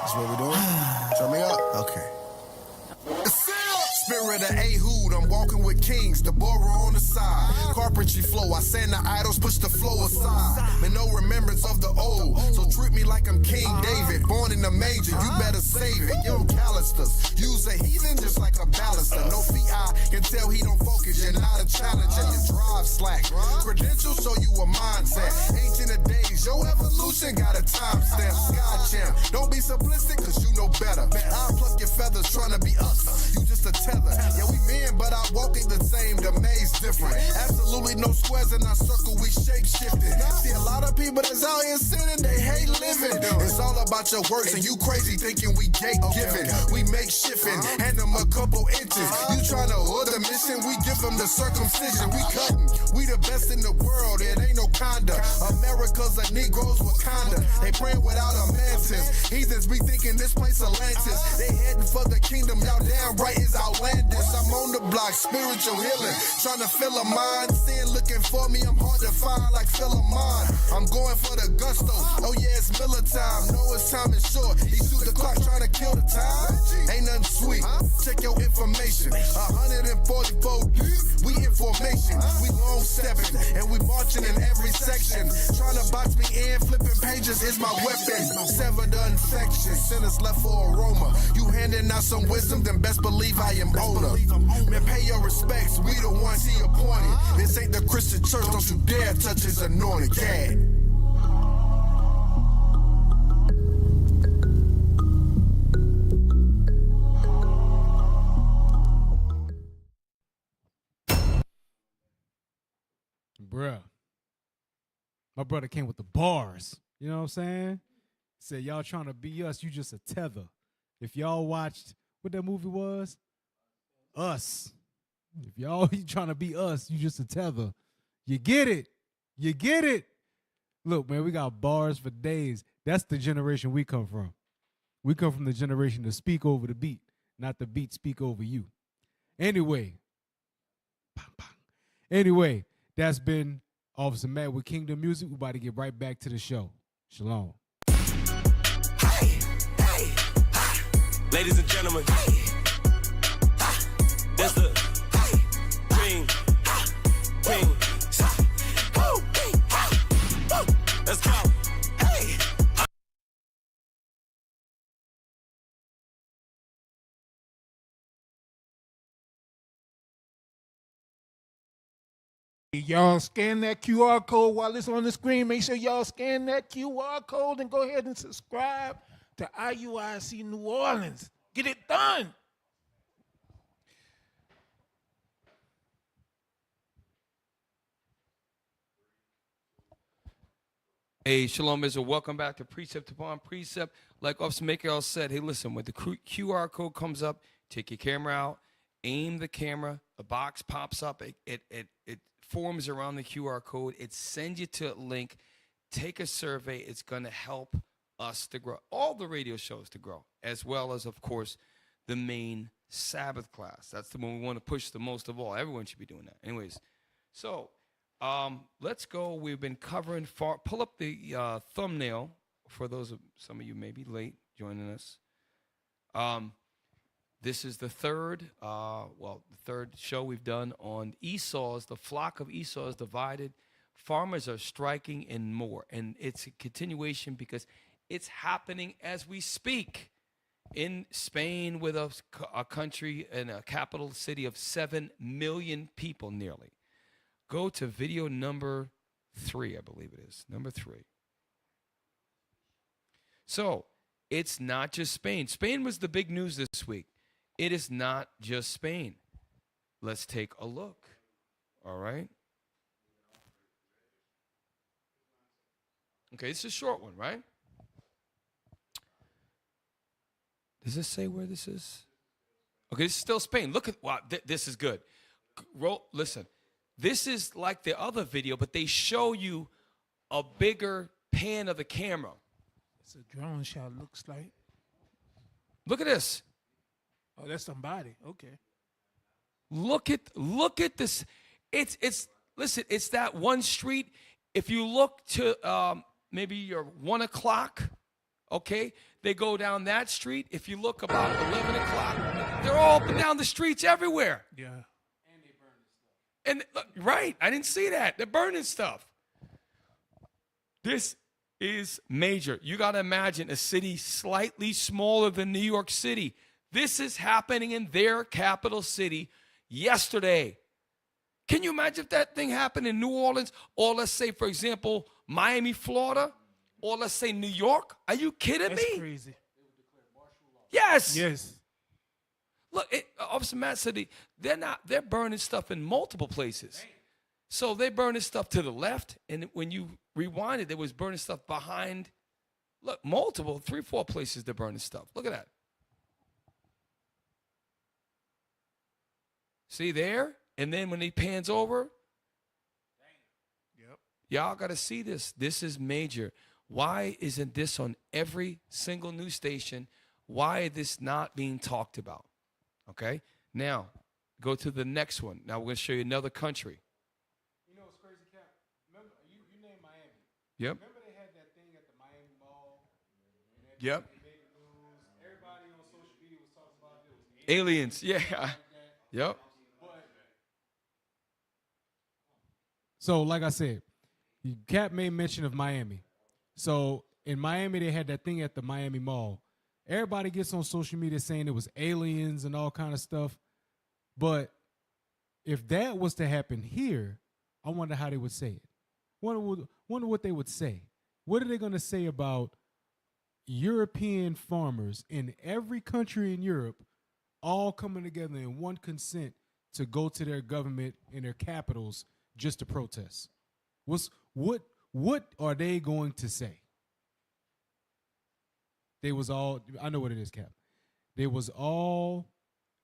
That's what we doing? Turn me up. Okay. Spirit of Ehud, I'm walking with kings, the Deborah on the side. Carpentry flow, I send the idols, push the flow aside. And no remembrance of the old, so treat me like I'm King David, born in the manger, you better save it. Young calisters, use a heathen just like a baluster. No feet, I can tell he don't focus, you're not a challenger, you drive slack. Credentials show you a mindset, ancient of days, your evolution got a timestamp. Sky champ, don't be simplistic, cause you know better. I'll pluck your feathers trying to be us, you just a tether. Yeah, we men, but our walk ain't the same, the maze different. Absolutely no squares in our circle, we shape shifting. See, a lot of people that's out here sinning, they hate living. It's all about your works, and you crazy thinking we gate giving. We make shifting, hand them a couple inches. You trying to hood the mission, we give them the circumcision. We cutting, we the best in the world, it ain't no kinda. America's a Negroes Wakanda. They praying without a mantis. Heathens be thinking this place Atlantis. They heading for the kingdom, y'all damn right is outlandish. I'm on the block, spiritual healing, trying to fill a mind. Sin looking for me, I'm hard to find like Philemon. I'm going for the gusto, oh yeah, it's Miller time. Know his time is short, he shoot the clock trying to kill the time. Ain't nothing sweet, check your information. 144 deep, we in formation. We long stepping, and we marching in every section. Trying to box me in, flipping pages is my weapon. Sever the infection, sinners left for aroma. You handing out some wisdom, then best believe I am owner. Man, pay your respects, we the ones he appointed. This ain't the Christian church, don't you dare touch his anointed cat. Bruh, my brother came with the bars. You know what I'm saying? Said, y'all trying to be us, you just a tether. If y'all watched what that movie was, Us. If y'all trying to be us, you just a tether. You get it. You get it. Look, man, we got bars for days. That's the generation we come from. We come from the generation to speak over the beat, not the beat speak over you. Anyway, that's been Officer Matt with Kingdom Music. We're about to get right back to the show. Shalom. Ladies and gentlemen, that's the king. Let's go. Y'all scan that QR code while it's on the screen. Make sure y'all scan that QR code and go ahead and subscribe to IUIC New Orleans. Get it done. Hey, Shalom Israel. Welcome back to Precept Upon Precept. Like Officer Maker said, hey, listen, when the QR code comes up, take your camera out, aim the camera, a box pops up, it forms around the QR code, it sends you to a link, take a survey. It's going to help us to grow, all the radio shows to grow, as well as, of course, the main Sabbath class. That's the one we want to push the most of all. Everyone should be doing that. Anyways, so let's go. We've been covering pull up the thumbnail for those of some of you maybe late joining us. This is the third show we've done on Esau's. The flock of Esau is divided. Farmers are striking and more. And it's a continuation because it's happening as we speak. In Spain, with a country and a capital city of 7 million people nearly. Go to video number 3, I believe it is. Number 3. So it's not just Spain. Spain was the big news this week. It is not just Spain. Let's take a look. All right. Okay, it's a short one, right? Does this say where this is? Okay, this is still Spain. Look at, wow, this is good. Listen, this is like the other video, but they show you a bigger pan of the camera. It's a drone shot, looks like. Look at this. Oh, that's somebody. Okay. Look at this. Listen, it's that one street. If you look to maybe your 1 o'clock, okay, they go down that street. If you look about 11 o'clock, they're all up and down the streets everywhere. Yeah. And they burn stuff. And right, I didn't see that. They're burning stuff. This is major. You got to imagine a city slightly smaller than New York City. This is happening in their capital city yesterday. Can you imagine if that thing happened in New Orleans, or let's say, for example, Miami, Florida, or let's say New York? Are you kidding me? That's crazy. Yes. Yes. Look, Officer Matt said they're burning stuff in multiple places. So they burning stuff to the left, and when you rewind it, they was burning stuff behind. Look, multiple, 3, 4 places they're burning stuff. Look at that. See there? And then when he pans over, yep. Y'all got to see this. This is major. Why isn't this on every single news station? Why is this not being talked about? Okay? Now, go to the next one. Now we're going to show you another country. You know what's crazy, Cap? Remember, you named Miami. Yep. Remember they had that thing at the Miami Mall? Yep. Everybody on social media was talking about it. Aliens. Yeah. Yep. So, like I said, Cap made mention of Miami. So, in Miami, they had that thing at the Miami Mall. Everybody gets on social media saying it was aliens and all kind of stuff. But if that was to happen here, I wonder how they would say it. Wonder what they would say. What are they going to say about European farmers in every country in Europe all coming together in one consent to go to their government in their capitals just to protest? What are they going to say? They was all, I know what it is, Cap. They was all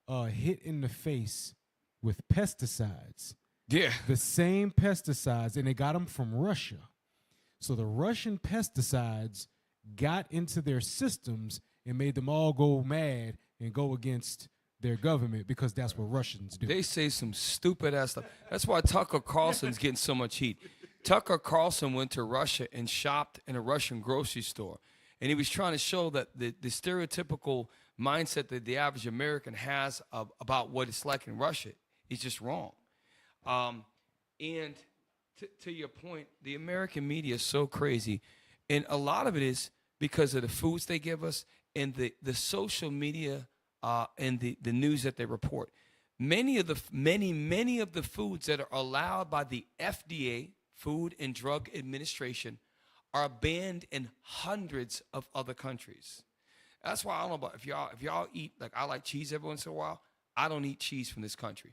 hit in the face with pesticides. Yeah. The same pesticides, and they got them from Russia. So the Russian pesticides got into their systems and made them all go mad and go against their government, because that's what Russians do. They say some stupid ass stuff. That's why Tucker Carlson's getting so much heat. Tucker Carlson went to Russia and shopped in a Russian grocery store. And he was trying to show that the stereotypical mindset that the average American has about what it's like in Russia is just wrong. And to your point, the American media is so crazy. And a lot of it is because of the foods they give us and the social media and the news that they report. Many of the foods that are allowed by the FDA, Food and Drug Administration, are banned in hundreds of other countries. That's why I don't know about if y'all eat, like I like cheese every once in a while. I don't eat cheese from this country.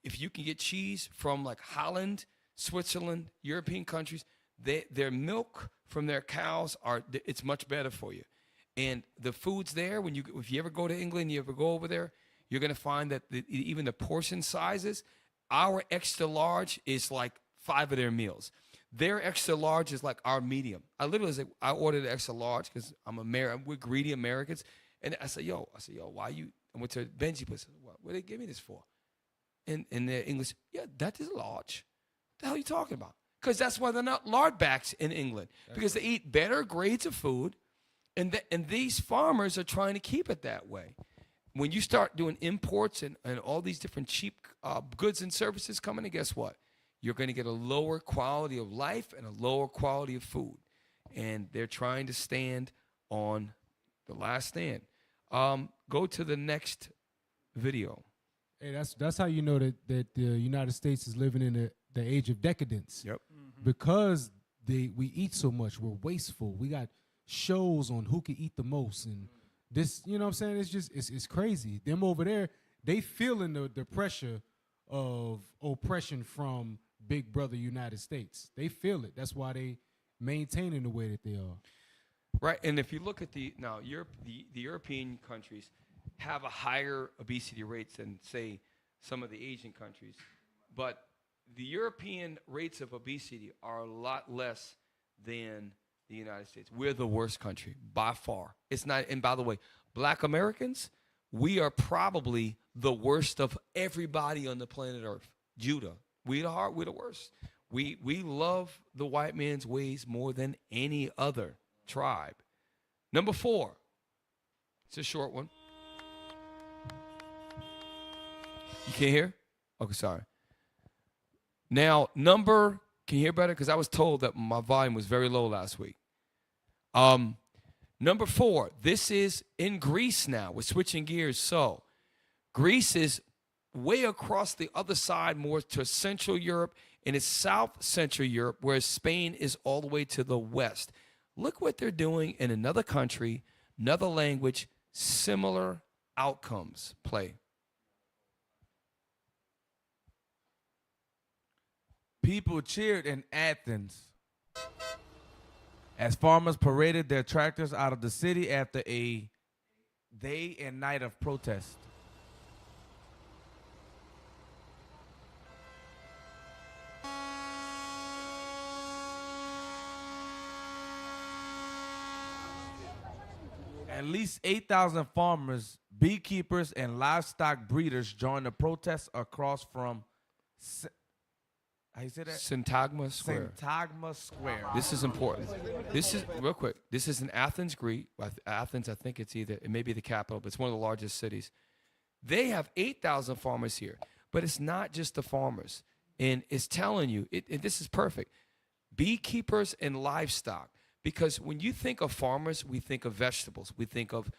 If you can get cheese from like Holland, Switzerland, European countries, their milk from their cows it's much better for you. And the foods there, if you ever go to England, you ever go over there, you're gonna find that even the portion sizes, our extra large is like 5 of their meals. Their extra large is like our medium. I ordered an extra large because we're greedy Americans. And I said, yo, why you? I went to Benji, but I said, what they give me this for? And in their English, yeah, that is large. What the hell are you talking about? Because that's why they're not lardbacks in England, because they eat better grades of food, and these farmers are trying to keep it that way. When you start doing imports and all these different cheap goods and services coming in, guess what? You're going to get a lower quality of life and a lower quality of food. And they're trying to stand on the last stand. Go to the next video. Hey, that's how you know that the United States is living in the age of decadence. Yep. because we eat so much. We're wasteful. We got shows on who can eat the most, and this, you know what I'm saying? It's just it's crazy. Them over there, they feeling the pressure of oppression from Big Brother United States. They feel it. That's why they maintaining the way that they are. Right, and if you look at the European countries have a higher obesity rates than, say, some of the Asian countries, but the European rates of obesity are a lot less than the United States. We're the worst country by far. It's not, and by the way, Black Americans, we are probably the worst of everybody on the planet Earth. Judah, we're the worst. We love the white man's ways more than any other tribe. Number 4. It's a short one. You can't hear? Okay, sorry. Now, can you hear better? Because I was told that my volume was very low last week. Number 4, this is in Greece now. We're switching gears. So, Greece is way across the other side, more to Central Europe, and it's South Central Europe, whereas Spain is all the way to the west. Look what they're doing in another country, another language, similar outcomes. Play. People cheered in Athens as farmers paraded their tractors out of the city after a day and night of protest. At least 8,000 farmers, beekeepers, and livestock breeders joined the protests across from how you say that? Syntagma Square. Syntagma Square. This is important. This is, real quick, this is in Athens, Greece. Athens, I think it may be the capital, but it's one of the largest cities. They have 8,000 farmers here, but it's not just the farmers. And it's telling you, this is perfect, beekeepers and livestock. Because when you think of farmers, we think of vegetables. We think of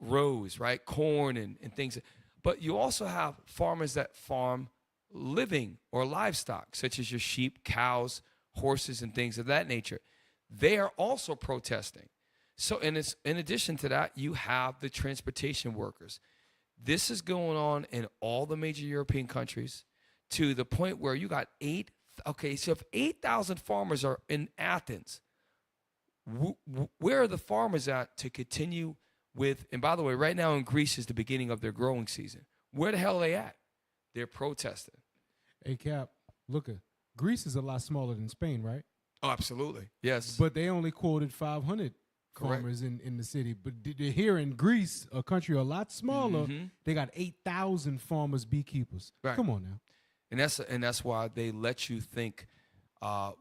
rows, right? Corn and things. But you also have farmers that farm living or livestock, such as your sheep, cows, horses, and things of that nature. They are also protesting. So in addition to that, you have the transportation workers. This is going on in all the major European countries to the point where you got so if 8,000 farmers are in Athens, where are the farmers at to continue with, and by the way, right now in Greece is the beginning of their growing season. Where the hell are they at? They're protesting. Hey, Cap, look, Greece is a lot smaller than Spain, right? Oh, absolutely. Yes. But they only quoted 500 farmers in the city. But here in Greece, a country a lot smaller, they got 8,000 farmers, beekeepers. Right. Come on now. And that's why they let you think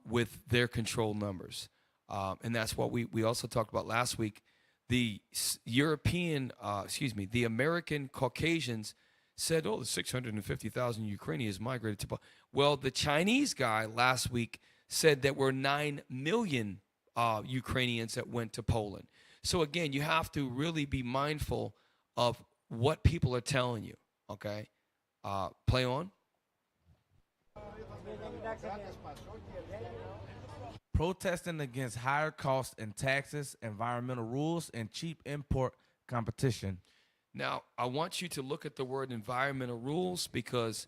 with their control numbers. And that's what we also talked about last week. The the American Caucasians said, the 650,000 Ukrainians migrated to Poland. Well, the Chinese guy last week said that were 9 million Ukrainians that went to Poland. So again, you have to really be mindful of what people are telling you, okay? Play on. Protesting against higher costs and taxes, environmental rules, and cheap import competition. Now, I want you to look at the word environmental rules because,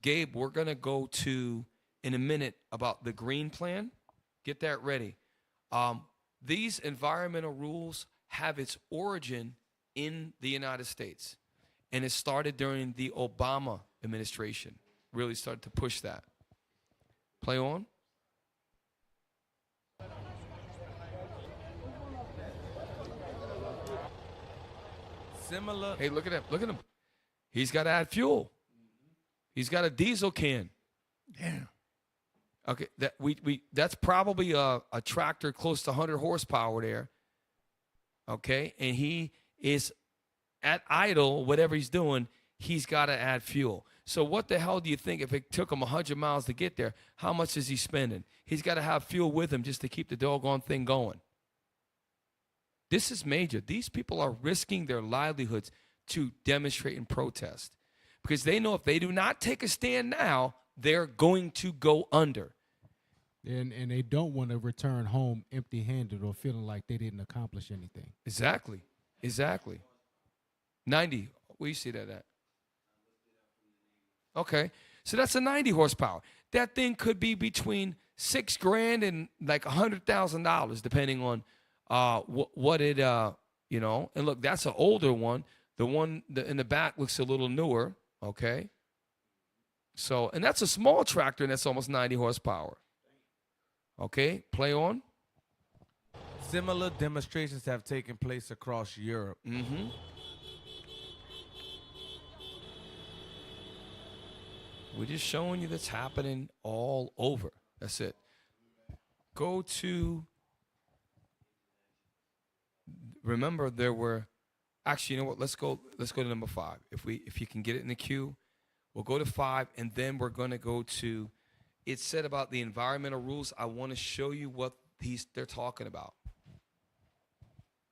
Gabe, we're going to go to, in a minute, about the green plan. Get that ready. These environmental rules have its origin in the United States, and it started during the Obama administration, really started to push that. Play on. Similar. Hey, look at him. Look at him. He's got to add fuel. He's got a diesel can. Damn. Okay, that's probably a tractor close to 100 horsepower there. Okay, and he is at idle, whatever he's doing, he's got to add fuel. So what the hell do you think if it took him 100 miles to get there, how much is he spending? He's got to have fuel with him just to keep the doggone thing going. This is major. These people are risking their livelihoods to demonstrate and protest because they know if they do not take a stand now, they're going to go under. And they don't want to return home empty-handed or feeling like they didn't accomplish anything. Exactly. 90. Where you see that at? Okay. So that's a 90 horsepower. That thing could be between $6,000 and like $100,000, depending on what it, you know. And look, that's an older one. The one in the back looks a little newer. Okay. So, and that's a small tractor, and that's almost 90 horsepower. Okay. Play on. Similar demonstrations have taken place across Europe. Mm-hmm. We're just showing you that's happening all over. That's it. Go to, remember there were, actually, you know what, let's go to number 5. If you can get it in the queue, we'll go to 5, and then we're going to go to, it said about the environmental rules. I want to show you what they're talking about.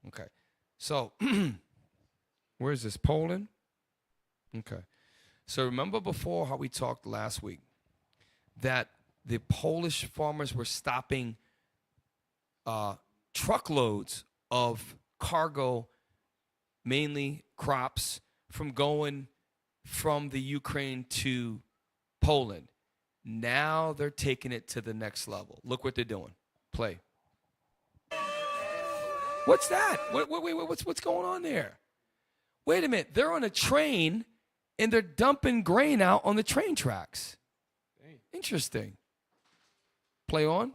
Okay. So, where is this? Poland? Okay. So remember before how we talked last week that the Polish farmers were stopping truckloads of cargo, mainly crops, from going from the Ukraine to Poland. Now they're taking it to the next level. Look what they're doing. Play. What's that? What's going on there? Wait a minute. They're on a train and they're dumping grain out on the train tracks. Dang. Interesting. Play on.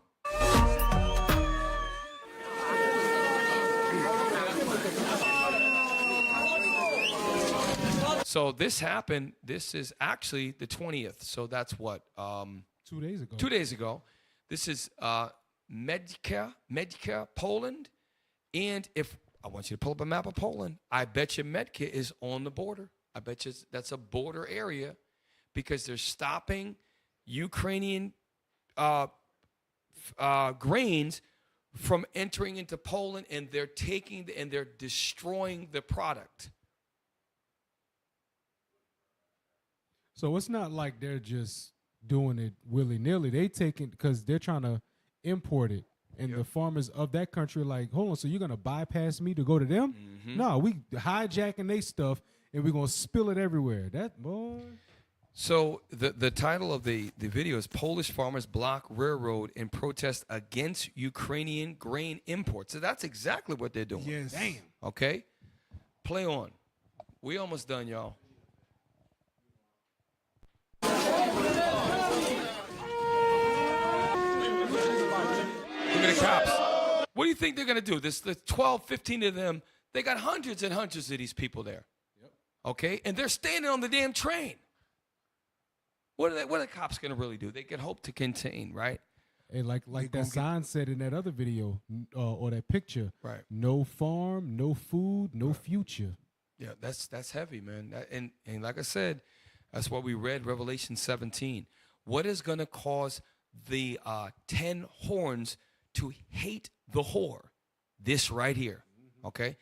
So this happened. This is actually the 20th. So that's what? 2 days ago. 2 days ago. This is Medka, Poland. And if I want you to pull up a map of Poland, I bet you Medka is on the border. I bet you that's a border area because they're stopping Ukrainian grains from entering into Poland, and they're taking and they're destroying the product. So it's not like they're just doing it willy-nilly. They take it because they're trying to import it. And the farmers of that country are like, hold on, so you're going to bypass me to go to them? Mm-hmm. No, we hijacking their stuff, and we're going to spill it everywhere. That, boy. So the title of the video is Polish Farmers Block Railroad in Protest Against Ukrainian Grain Imports. So that's exactly what they're doing. Yes. Damn. Okay? Play on. We almost done, y'all. Look at the cops. What do you think they're going to do? The 12, 15 of them, they got hundreds and hundreds of these people there. Yep. Okay? And they're standing on the damn train. What are the cops going to really do? They can hope to contain, right? And like that sign said in that other video or that picture, right? No farm, no food, no future. Yeah, that's heavy, man. And like I said, that's what we read Revelation 17. What is going to cause the 10 horns to hate the whore? This right here, okay?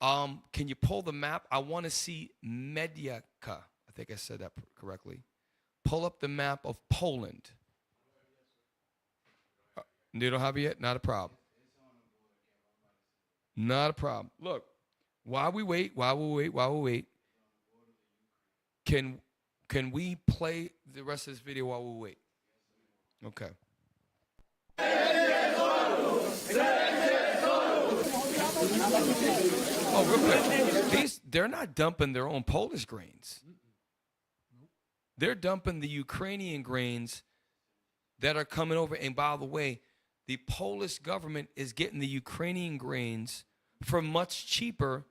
Can you pull the map? I want to see Mediaka. I think I said that correctly. Pull up the map of Poland. You don't have it yet? Not a problem. Not a problem. Look, while we wait, can we play the rest of this video while we wait? Okay. Oh, real quick. They're not dumping their own Polish grains. They're dumping the Ukrainian grains that are coming over. And by the way, the Polish government is getting the Ukrainian grains for much cheaper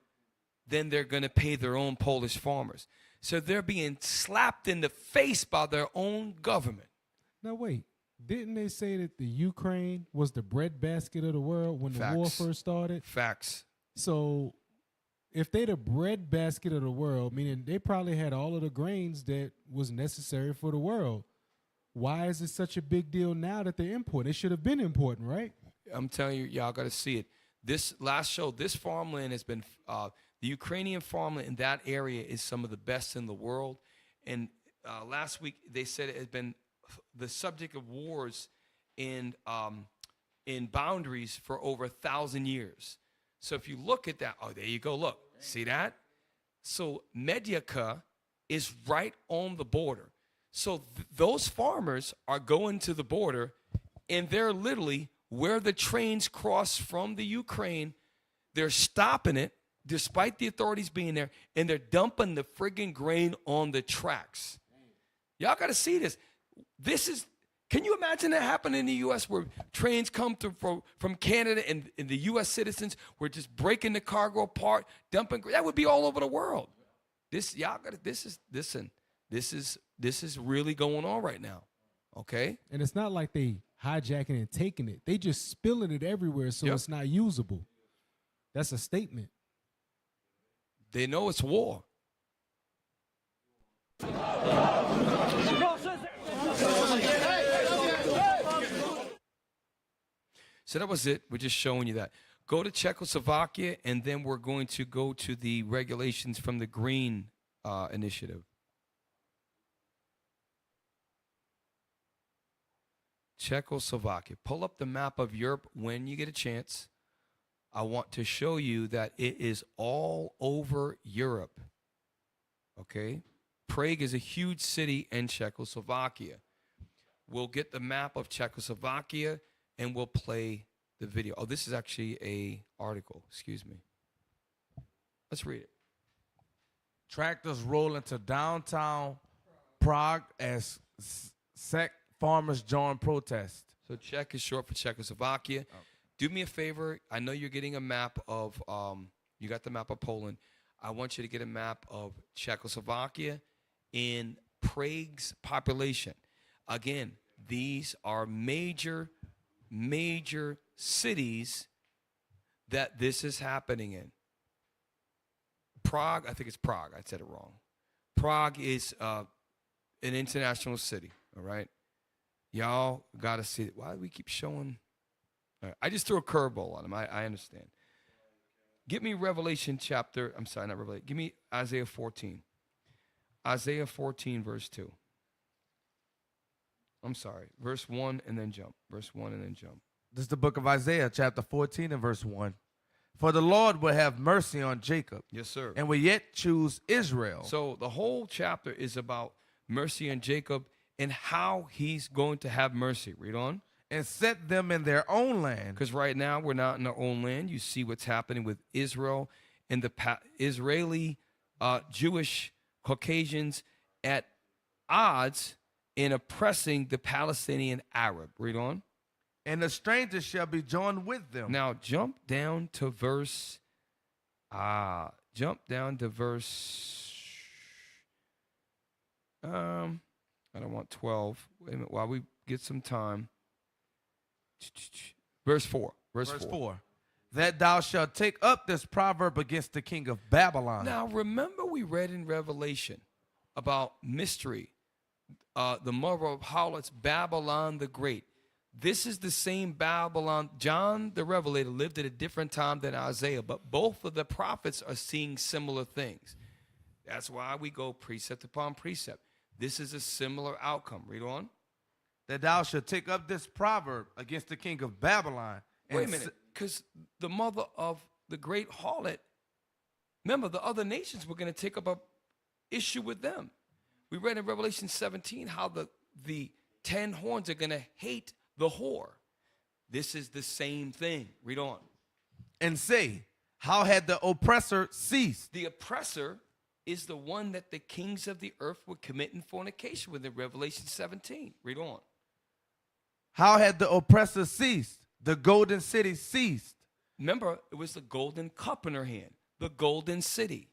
than they're going to pay their own Polish farmers. So they're being slapped in the face by their own government. Now, wait. Didn't they say that the Ukraine was the breadbasket of the world when the war first started? Facts. So if they the breadbasket of the world, meaning they probably had all of the grains that was necessary for the world, why is it such a big deal now that they're importing? It should have been important, right? I'm telling you, y'all got to see it. This last show, this farmland has been, the Ukrainian farmland in that area is some of the best in the world. And last week they said it has been the subject of wars in boundaries for over 1,000 years. So if you look at that, oh, there you go. Look, see that? So Medica is right on the border. So those farmers are going to the border, and they're literally where the trains cross from the Ukraine. They're stopping it, despite the authorities being there, and they're dumping the friggin' grain on the tracks. Y'all got to see this. Can you imagine that happening in the U.S. where trains come from Canada and the U.S. citizens were just breaking the cargo apart, dumping grain? That would be all over the world. This is really going on right now. Okay? And it's not like they hijacking and taking it. They just spilling it everywhere so it's not usable. That's a statement. They know it's war. So that was it. We're just showing you that. Go to Czechoslovakia, and then we're going to go to the regulations from the Green Initiative. Czechoslovakia. Pull up the map of Europe when you get a chance. I want to show you that it is all over Europe. Okay? Prague is a huge city in Czechoslovakia. We'll get the map of Czechoslovakia and we'll play the video. Oh, this is actually a article. Excuse me. Let's read it. Tractors roll into downtown Prague as sect farmers join protest. So Czech is short for Czechoslovakia. Oh. Do me a favor. I know you're getting a map of, you got the map of Poland. I want you to get a map of Czechoslovakia in Prague's population. Again, these are major cities that this is happening in. Prague, I think it's Prague. I said it wrong. Prague is an international city, all right? Y'all got to see it. Why do we keep showing? All right, I just threw a curveball on them. I understand. Give me Revelation chapter. I'm sorry, not Revelation. Give me Isaiah 14. Isaiah 14, verse 2. I'm sorry. Verse 1 and then jump. Verse 1 and then jump. This is the book of Isaiah, chapter 14 and verse 1. For the Lord will have mercy on Jacob. Yes, sir. And will yet choose Israel. So the whole chapter is about mercy on Jacob and how he's going to have mercy. Read on. And set them in their own land. Because right now we're not in our own land. You see what's happening with Israel and the Israeli Jewish Caucasians at odds in oppressing the Palestinian Arab. Read on. And the strangers shall be joined with them. Now jump down to verse. I don't want 12. Wait a minute while we get some time. Verse 4. Verse 4. That thou shalt take up this proverb against the king of Babylon. Now remember we read in Revelation about mystery. The mother of harlots, Babylon the Great. This is the same Babylon. John the Revelator lived at a different time than Isaiah, but both of the prophets are seeing similar things. That's why we go precept upon precept. This is a similar outcome. Read on. That thou shalt take up this proverb against the king of Babylon. Wait a minute, because the mother of the great harlot, remember the other nations were going to take up an issue with them. We read in Revelation 17 how the 10 horns are going to hate the whore. This is the same thing. Read on. And say, how had the oppressor ceased? The oppressor is the one that the kings of the earth were committing fornication with in Revelation 17. Read on. How had the oppressor ceased? The golden city ceased. Remember, it was the golden cup in her hand, the golden city.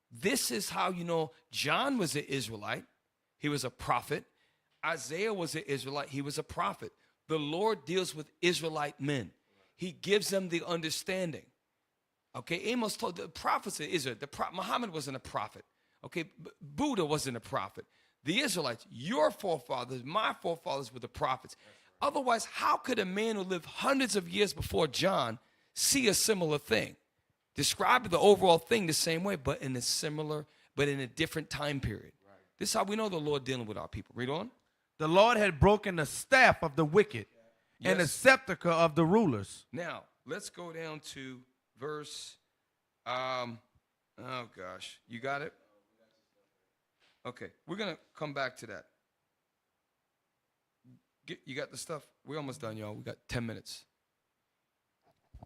This is how you know John was an Israelite. He was a prophet. Isaiah was an Israelite. He was a prophet. The Lord deals with Israelite men. He gives them the understanding. Okay, Amos told the prophets of Israel. Muhammad wasn't a prophet. Okay, Buddha wasn't a prophet. The Israelites, your forefathers, my forefathers were the prophets. Otherwise, how could a man who lived hundreds of years before John see a similar thing? Describe the overall thing the same way, but in a different time period. Right. This is how we know the Lord dealing with our people. Read on. The Lord had broken the staff of the wicked and the Yes. scepter of the rulers. Now, let's go down to verse, oh gosh, you got it? Okay, we're going to come back to that. You got the stuff? We're almost done, y'all. We got 10 minutes.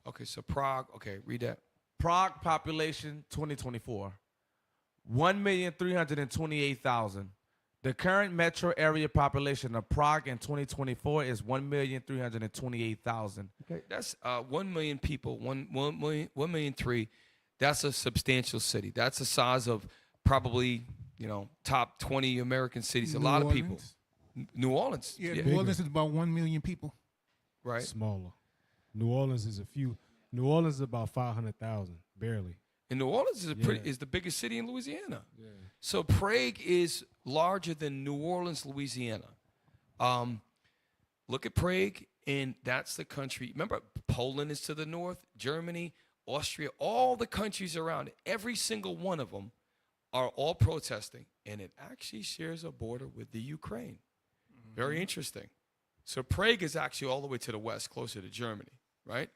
Okay, so Prague, okay, read that. Prague population 2024, 1,328,000. The current metro area population of Prague in 2024 is 1,328,000. Okay, that's 1 million people, 1,000,003. That's a substantial city. That's the size of probably, top 20 American cities. A lot of people. New Orleans. Yeah, New Orleans is about 1 million people. Right. Smaller. New Orleans is New Orleans is about 500,000, barely. And New Orleans is the biggest city in Louisiana. Yeah. So Prague is larger than New Orleans, Louisiana. Look at Prague, and that's the country. Remember, Poland is to the north, Germany, Austria, all the countries around it. Every single one of them are all protesting, and it actually shares a border with the Ukraine. Very interesting. So Prague is actually all the way to the west, closer to Germany, right?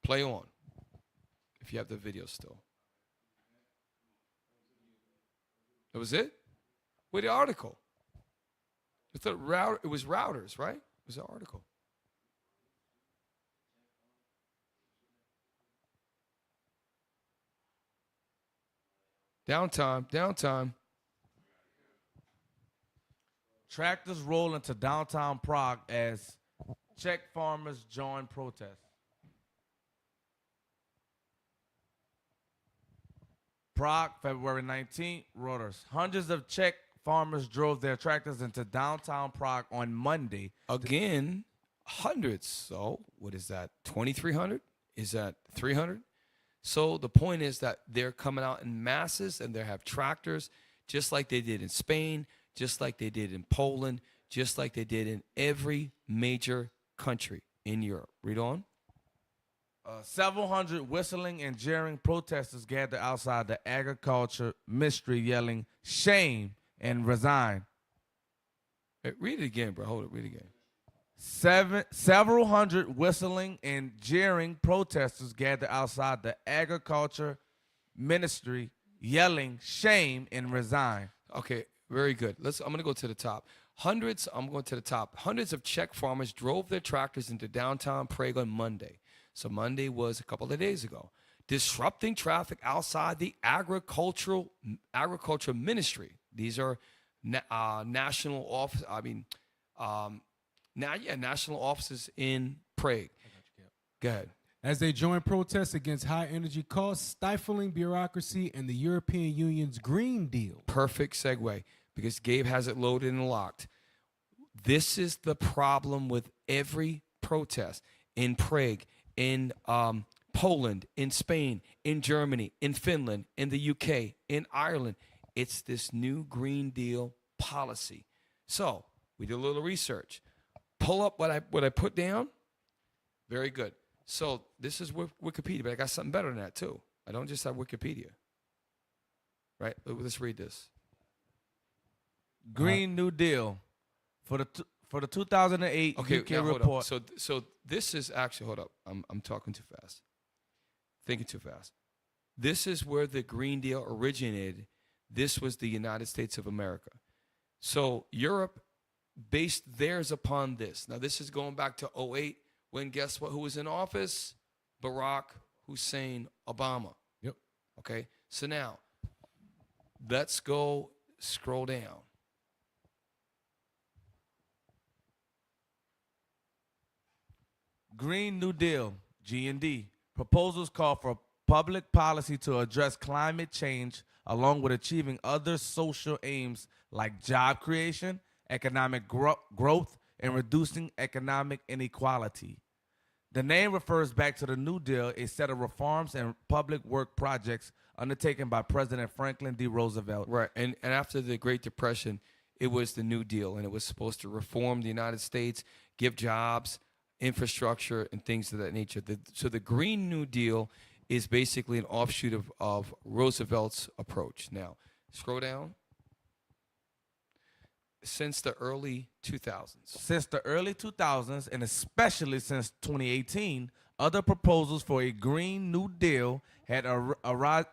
Play on, if you have the video still. That was it? Where's the article? It was routers, right? It was the article. Downtime. Tractors roll into downtown Prague as Czech farmers join protests. Prague, February 19th, Reuters. Hundreds of Czech farmers drove their tractors into downtown Prague on Monday. Again, hundreds. So what is that, 2,300? Is that 300? So the point is that they're coming out in masses and they have tractors just like they did in Spain, just like they did in Poland, just like they did in every major country in Europe. Read on. Several hundred whistling and jeering protesters gathered outside the agriculture ministry yelling, "Shame," and "Resign." Hey, read it again, bro. Hold it. Read it again. Several hundred whistling and jeering protesters gathered outside the agriculture ministry yelling, "Shame," and "Resign." Okay, very good. I'm going to go to the top. Hundreds of Czech farmers drove their tractors into downtown Prague on Monday. So Monday was a couple of days ago, disrupting traffic outside the agriculture ministry. These are national office. National offices in Prague. Go ahead. As they join protests against high energy costs, stifling bureaucracy, and the European Union's Green Deal. Perfect segue, because Gabe has it loaded and locked. This is the problem with every protest in Prague, in Poland, in Spain, in Germany, in Finland, in the UK, in Ireland. It's this new Green Deal policy. So we did a little research. Pull up what I put down. Very good. So this is Wikipedia, but I got something better than that too. I don't just have Wikipedia. Right? Let's read this. Green New Deal for the 2008 UK report. So this is actually, hold up. I'm talking too fast. Thinking too fast. This is where the Green Deal originated. This was the United States of America. So Europe based theirs upon this. Now this is going back to 2008 when guess what? Who was in office? Barack Hussein Obama. Yep. Okay. So now let's go scroll down. Green New Deal, G&D. Proposals call for public policy to address climate change along with achieving other social aims like job creation, economic growth, and reducing economic inequality. The name refers back to the New Deal, a set of reforms and public work projects undertaken by President Franklin D. Roosevelt. Right, and after the Great Depression, it was the New Deal, and it was supposed to reform the United States, give jobs, infrastructure, and things of that nature. So the Green New Deal is basically an offshoot of Roosevelt's approach. Now, scroll down. since the early 2000s. Since the early 2000s, and especially since 2018, other proposals for a Green New Deal had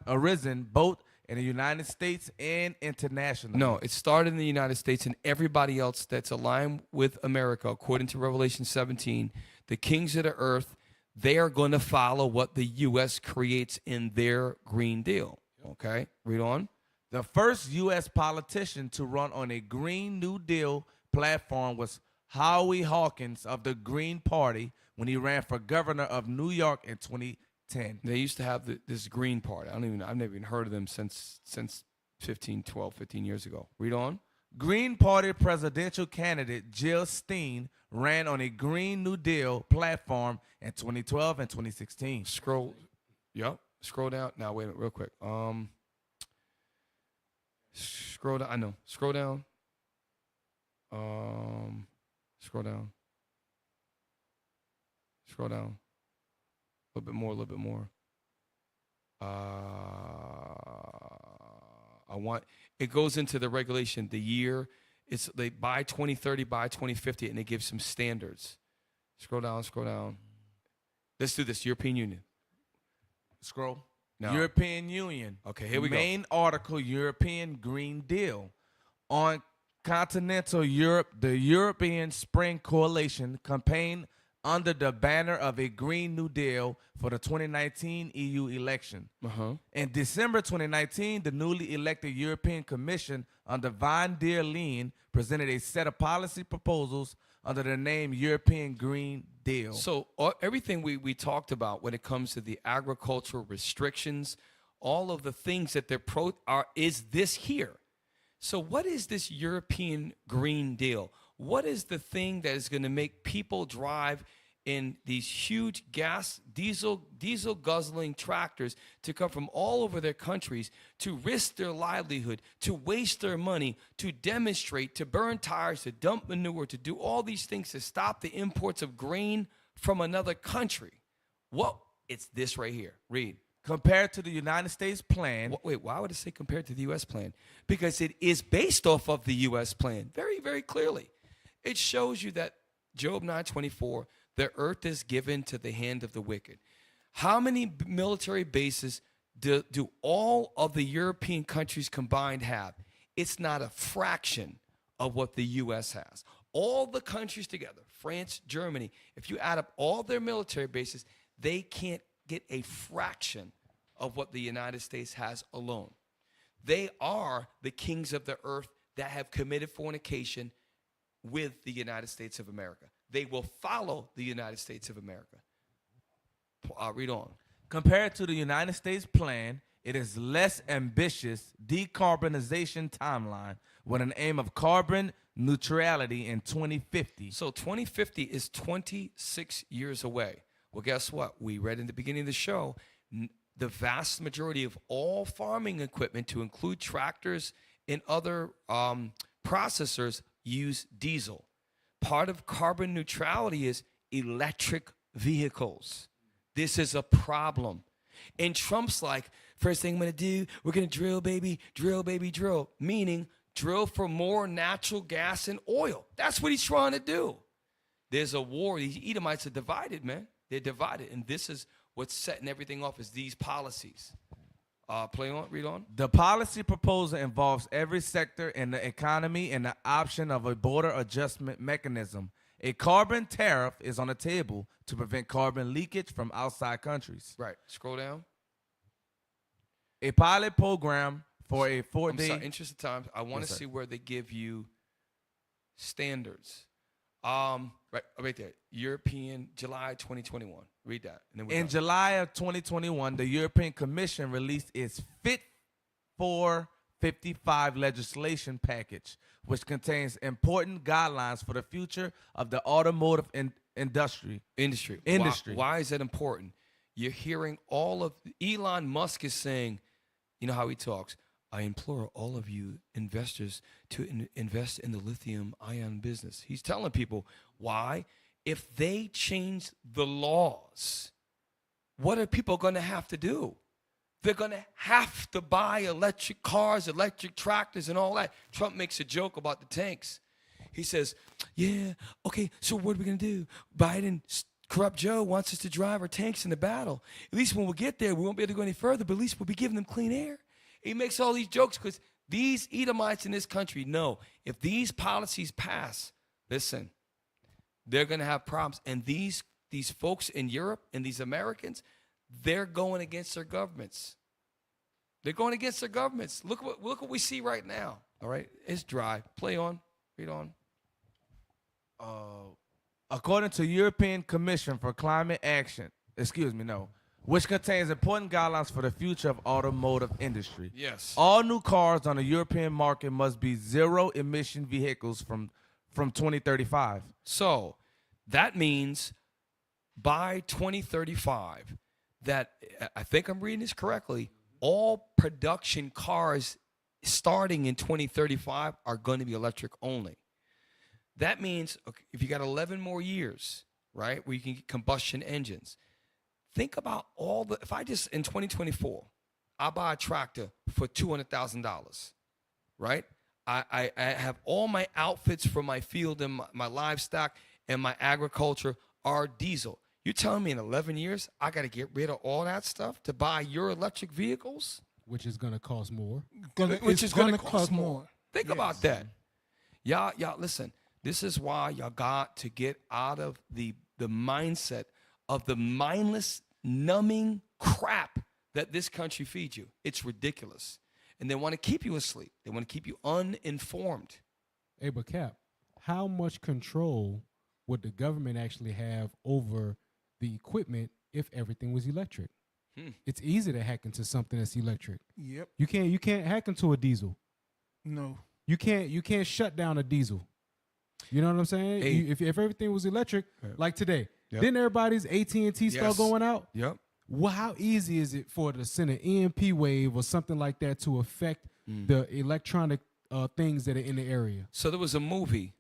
arisen both in the United States and internationally. No, it started in the United States, and everybody else that's aligned with America, according to Revelation 17, the kings of the earth, they are going to follow what the U.S. creates in their Green Deal. Okay, read on. The first U.S. politician to run on a Green New Deal platform was Howie Hawkins of the Green Party when he ran for governor of New York in 2010. They used to have this Green Party. I've never even heard of them since 15 years ago. Read on. Green Party presidential candidate Jill Stein ran on a Green New Deal platform in 2012 and 2016. Scroll down. Now, wait a minute, real quick. Scroll down. I know. Scroll down. Scroll down. Scroll down. A little bit more. It goes into the regulation, the year. It's by 2030, by 2050, and it gives some standards. Scroll down. Let's do this. European Union. Scroll. No. European Union. Okay, here we go. Main article, European Green Deal. On continental Europe, the European Spring Coalition campaigned under the banner of a Green New Deal for the 2019 EU election. In December 2019, the newly elected European Commission under von der Leyen presented a set of policy proposals under the name European Green Deal. So everything we talked about when it comes to the agricultural restrictions, all of the things that they're is this here. So what is this European Green Deal? What is the thing that is going to make people drive in these huge diesel guzzling tractors to come from all over their countries, to risk their livelihood, to waste their money, to demonstrate, to burn tires, to dump manure, to do all these things to stop the imports of grain from another country? It's this right here. Read. Compared to the United States plan. Wait, why would it say compared to the U.S. plan? Because it is based off of the U.S. plan very, very clearly. It shows you that Job 9:24, the earth is given to the hand of the wicked. How many military bases do all of the European countries combined have? It's not a fraction of what the U.S. has. All the countries together, France, Germany, if you add up all their military bases, they can't get a fraction of what the United States has alone. They are the kings of the earth that have committed fornication with the United States of America. They will follow the United States of America. Read on. Compared to the United States plan, it is less ambitious decarbonization timeline with an aim of carbon neutrality in 2050. So 2050 is 26 years away. Well, guess what? We read in the beginning of the show, the vast majority of all farming equipment, to include tractors and other processors, use diesel. Part of carbon neutrality is electric vehicles. This is a problem. And Trump's like, first thing I'm going to do, we're going to drill, baby, drill, meaning drill for more natural gas and oil. That's what he's trying to do. There's a war. These Edomites are divided, man. They're divided. And this is what's setting everything off, is these policies. Read on. The policy proposal involves every sector in the economy and the option of a border adjustment mechanism. A carbon tariff is on the table to prevent carbon leakage from outside countries. Right. Scroll down. A pilot program for a 4-day... Interest of time, I want to see where they give you standards. Right there. European, July 2021. Read that. And then in July of 2021, the European Commission released its Fit for 55 legislation package, which contains important guidelines for the future of the automotive industry. Why is that important? You're hearing all of Elon Musk is saying, you know how he talks, I implore all of you investors to invest in the lithium-ion business. He's telling people, why? If they change the laws, what are people going to have to do? They're going to have to buy electric cars, electric tractors, and all that. Trump makes a joke about the tanks. He says, yeah, okay, so what are we going to do? Biden, corrupt Joe, wants us to drive our tanks in the battle. At least when we get there, we won't be able to go any further, but at least we'll be giving them clean air. He makes all these jokes because these Edomites in this country know if these policies pass, listen, they're going to have problems. And these folks in Europe and these Americans, they're going against their governments. They're going against their governments. Look what we see right now. All right, it's dry. Play on. Read on. According to European Commission for Climate Action, which contains important guidelines for the future of automotive industry. Yes. All new cars on the European market must be zero-emission vehicles from 2035. So that means by 2035, that I think I'm reading this correctly, all production cars starting in 2035 are going to be electric only. That means if you got 11 more years, right, where you can get combustion engines, think about if I just, in 2024, I buy a tractor for $200,000, right? I have all my outfits for my field and my livestock and my agriculture are diesel. You're telling me in 11 years, I got to get rid of all that stuff to buy your electric vehicles? Which is going to cost more. Which is going to cost more. Think about that. Y'all, listen. This is why y'all got to get out of the mindset of the mindless, numbing crap that this country feeds you. It's ridiculous. And they want to keep you asleep. They want to keep you uninformed. Hey, but Cap, how much control would the government actually have over the equipment if everything was electric? It's easy to hack into something that's electric. Yep. You can't hack into a diesel. No. You can't shut down a diesel. You know what I'm saying? Hey. If everything was electric, like today, Yep. didn't everybody's AT&T start going out? Yep. Well, how easy is it for to send an EMP wave or something like that to affect the electronic things that are in the area? So there was a movie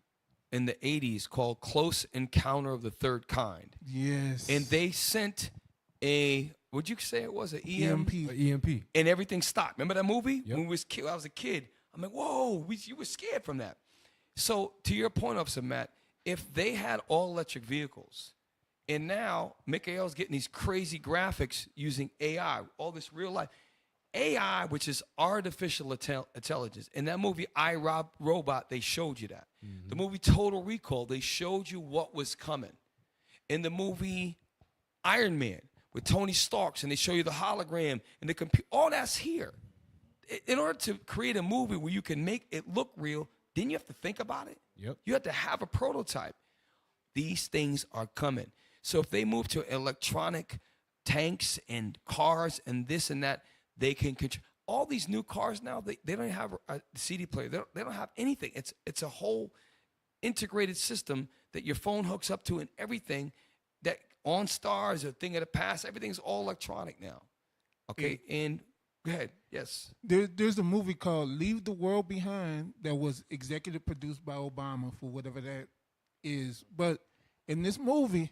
in the 80s called Close Encounter of the Third Kind. Yes. And they sent what'd you say it was? An EMP? EMP. And everything stopped. Remember that movie? Yep. When I was a kid. I'm like, whoa, you were scared from that. So to your point, Officer Matt, if they had all electric vehicles, and now Mikhail's getting these crazy graphics using AI, all this real life. AI, which is artificial intelligence. In that movie, I, Robot, they showed you that. The movie Total Recall, they showed you what was coming. In the movie Iron Man with Tony Stark, and they show you the hologram and the computer. All that's here. In order to create a movie where you can make it look real, then you have to think about it. Yep. You have to have a prototype. These things are coming. So if they move to electronic tanks and cars and this and that, they can control. All these new cars now, they don't have a CD player. They don't have anything. It's a whole integrated system that your phone hooks up to and everything. That OnStar is a thing of the past. Everything's all electronic now. Okay, and go ahead. Yes. There's a movie called Leave the World Behind that was executive produced by Obama for whatever that is. But in this movie,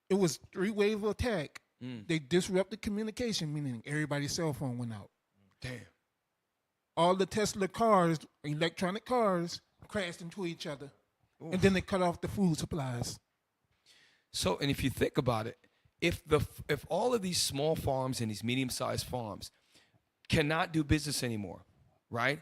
it was three-wave attack. They disrupted communication, meaning everybody's cell phone went out. Damn. All the Tesla cars, electronic cars, crashed into each other. Oof. And then they cut off the food supplies. So, and if you think about it, if all of these small farms and these medium-sized farms cannot do business anymore, right?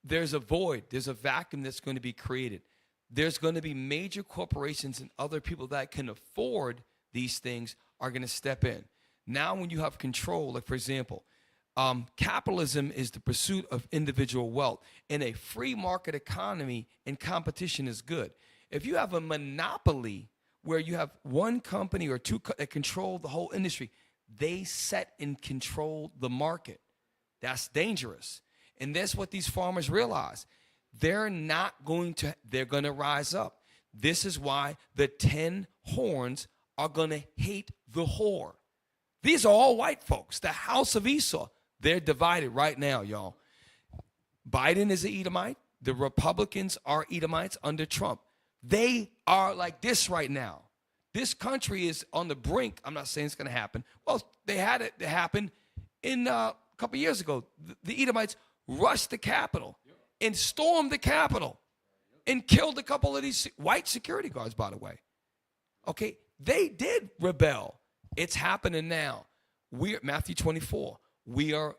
There's a void. There's a vacuum that's going to be created. There's going to be major corporations and other people that can afford these things are going to step in. Now when you have control, like for example, capitalism is the pursuit of individual wealth. In a free market economy, and competition is good. If you have a monopoly where you have one company or two that control the whole industry, they set and control the market. That's dangerous. And that's what these farmers realize. They're going to rise up. This is why the 10 horns are going to hate the whore. These are all white folks. The house of Esau. They're divided right now, y'all. Biden is an Edomite. The Republicans are Edomites under Trump. They are like this right now. This country is on the brink. I'm not saying it's going to happen. Well, they had it happen a couple years ago, the Edomites rushed the Capitol and stormed the Capitol and killed a couple of these white security guards, by the way. Okay, they did rebel. It's happening now. We're Matthew 24. We are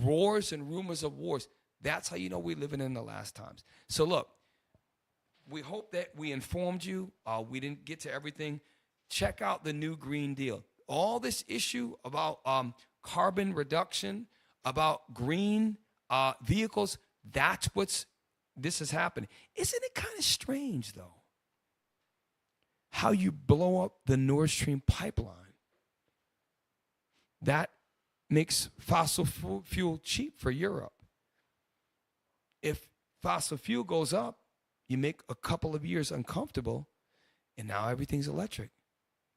roars and rumors of wars. That's how you know we're living in the last times. So look, we hope that we informed you. We didn't get to everything. Check out the new Green Deal. All this issue about carbon reduction, about green vehicles, this is happening. Isn't it kind of strange, though, how you blow up the Nord Stream pipeline? That makes fossil fuel cheap for Europe. If fossil fuel goes up, you make a couple of years uncomfortable, and now everything's electric.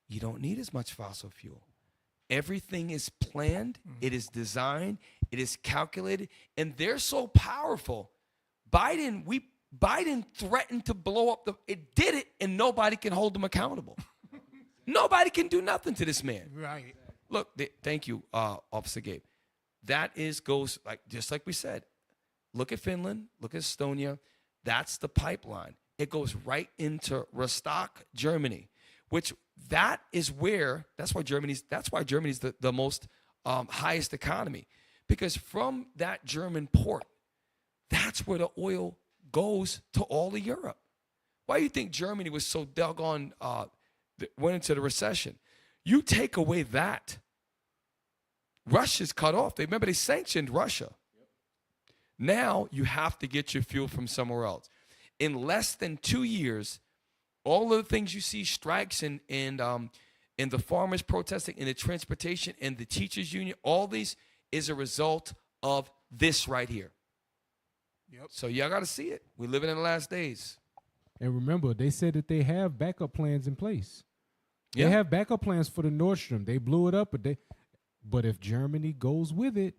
You don't need as much fossil fuel. Everything is planned, it is designed, it is calculated, and they're so powerful. Biden threatened to blow up it did it, and nobody can hold him accountable. Nobody can do nothing to this man. Right. Look, thank you, Officer Gabe. That goes just like we said. Look at Finland, look at Estonia. That's the pipeline. It goes right into Rostock, Germany, which that's why Germany's the most highest economy, because from that German port, that's where the oil goes to all of Europe. Why do you think Germany was so doggone went into the recession? You take away that, Russia's cut off. Remember, they sanctioned Russia. Now you have to get your fuel from somewhere else. In less than 2 years, all of the things you see, strikes and the farmers protesting, and the transportation and the teachers union, all these is a result of this right here. Yep. So y'all got to see it. We're living in the last days. And remember, they said that they have backup plans in place. Yeah. They have backup plans for the Nord Stream. They blew it up, but if Germany goes with it,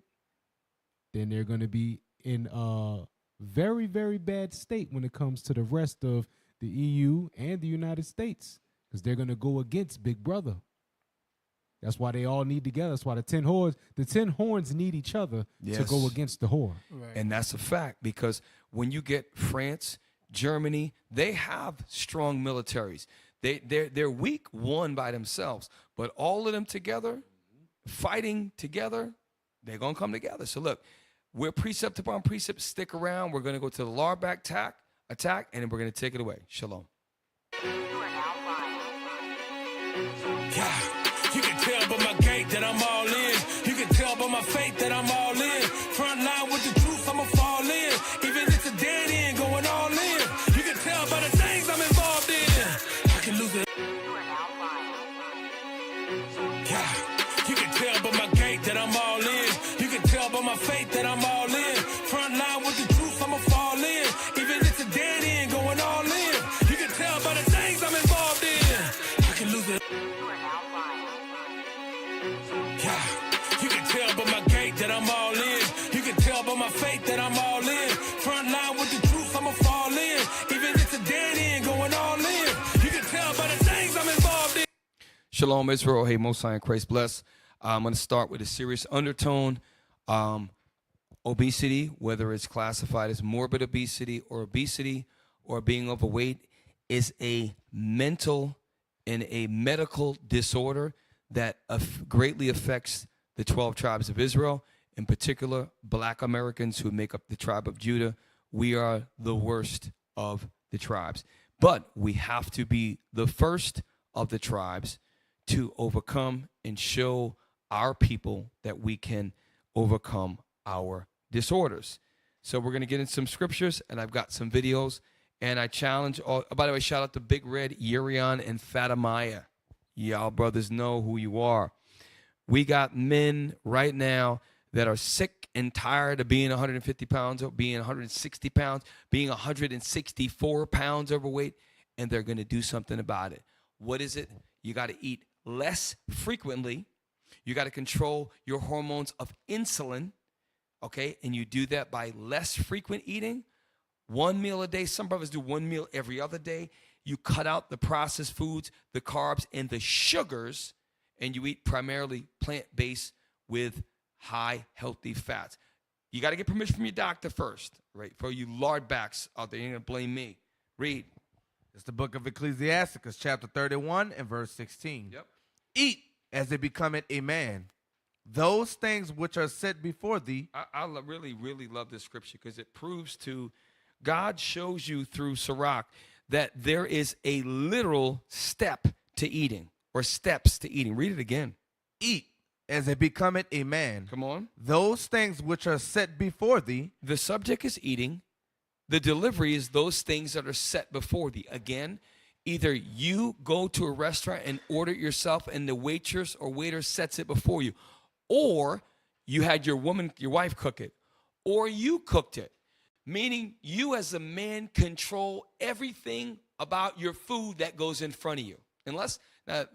then they're going to be in a very, very bad state when it comes to the rest of the EU and the United States, because they're going to go against Big Brother. That's why they all need together. That's why the 10 horns need each other to go against the whore. Right. And that's a fact, because when you get France, Germany, they have strong militaries. They're weak one by themselves, but all of them together, fighting together, they're going to come together. So look, we're precept upon precept. Stick around. We're going to go to the law back attack, and then we're going to take it away. Shalom. Yeah, you can tell by my gait that I'm all in. You can tell by my faith that I'm all in. Front line with the truth, I'ma fall in. Even if it's a dead end, going all in. You can tell by the things I'm involved in. I can lose it. Yeah, you can tell by my gait that I'm all in. You can tell by my faith that I'm all in. Front line with the truth, I'ma fall in. Even if it's a dead end, going all in. You can tell by the things I'm involved in. I can lose it. Yeah, you can tell by my gait that I'm all in. You can tell by my faith that I'm all in. Front line with the truth, I'ma fall in. Even if it's a dead end, going all in. You can tell by the things I'm involved in. Shalom, Israel. Hey, Most High and Christ bless. I'm going to start with a serious undertone. Obesity, whether it's classified as morbid obesity or being overweight, is a mental and a medical disorder that greatly affects the 12 tribes of Israel, in particular, Black Americans who make up the tribe of Judah. We are the worst of the tribes. But we have to be the first of the tribes to overcome and show our people that we can overcome our disorders. So we're going to get in some scriptures, and I've got some videos, and I challenge all. By the way, shout out to Big Red, Urion, and Fatimaya. Y'all brothers know who you are. We got men right now that are sick and tired of being 150 pounds or being 160 pounds, being 164 pounds overweight, and they're going to do something about it. What is it? You got to eat less frequently. You got to control your hormones of insulin, okay? And you do that by less frequent eating. 1 meal a day. Some brothers do 1 meal every other day. You cut out the processed foods, the carbs, and the sugars, and you eat primarily plant-based with high, healthy fats. You got to get permission from your doctor first, right? For you lard backs out there, you're going to blame me. Read. It's the book of Ecclesiasticus, chapter 31 and verse 16. Yep. Eat as it becometh a man those things which are set before thee. I really, really love this scripture because it proves to God shows you through Sirach that there is a literal step to eating or steps to eating. Read it again. Eat as it becometh a man. Come on. Those things which are set before thee. The subject is eating. The delivery is those things that are set before thee. Again, either you go to a restaurant and order it yourself and the waitress or waiter sets it before you, or you had your wife cook it, or you cooked it, meaning you as a man control everything about your food that goes in front of you. Unless, now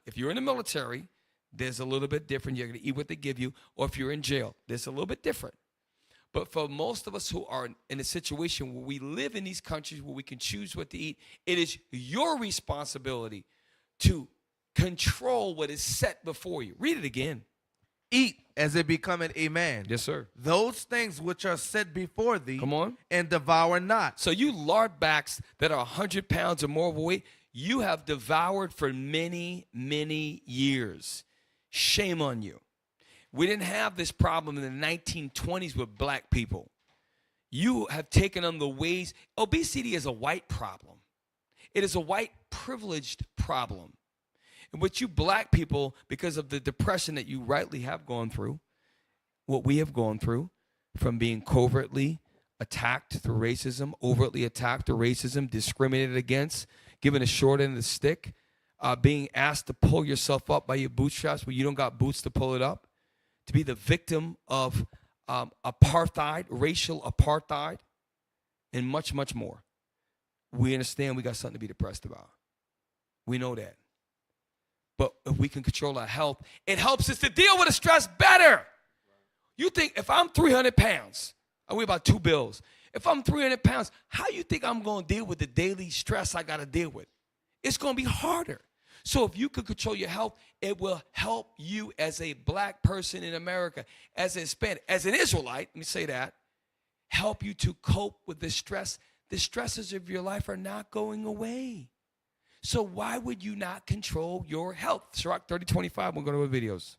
if you're in the military, there's a little bit different. You're going to eat what they give you, or if you're in jail, there's a little bit different. But for most of us who are in a situation where we live in these countries where we can choose what to eat, it is your responsibility to control what is set before you. Read it again. Eat as it becometh a man. Yes, sir. Those things which are set before thee. Come on. And devour not. So you lardbacks that are 100 pounds or more overweight, you have devoured for many, many years. Shame on you. We didn't have this problem in the 1920s with black people. You have taken on the ways. Obesity is a white problem. It is a white privileged problem. And what you black people, because of the depression that you rightly have gone through, what we have gone through, from being covertly attacked through racism, overtly attacked through racism, discriminated against, given a short end of the stick, being asked to pull yourself up by your bootstraps when you don't got boots to pull it up, to be the victim of apartheid, racial apartheid, and much, much more. We understand we got something to be depressed about. We know that. But if we can control our health, it helps us to deal with the stress better. You think if I'm 300 pounds, I weigh about 2 bills. If I'm 300 pounds, how you think I'm going to deal with the daily stress I got to deal with? It's going to be harder. So if you can control your health, it will help you as a black person in America, as a Hispanic, as an Israelite, let me say that, help you to cope with the stress. The stresses of your life are not going away. So why would you not control your health? Sirach 30:25, we'll go to our videos.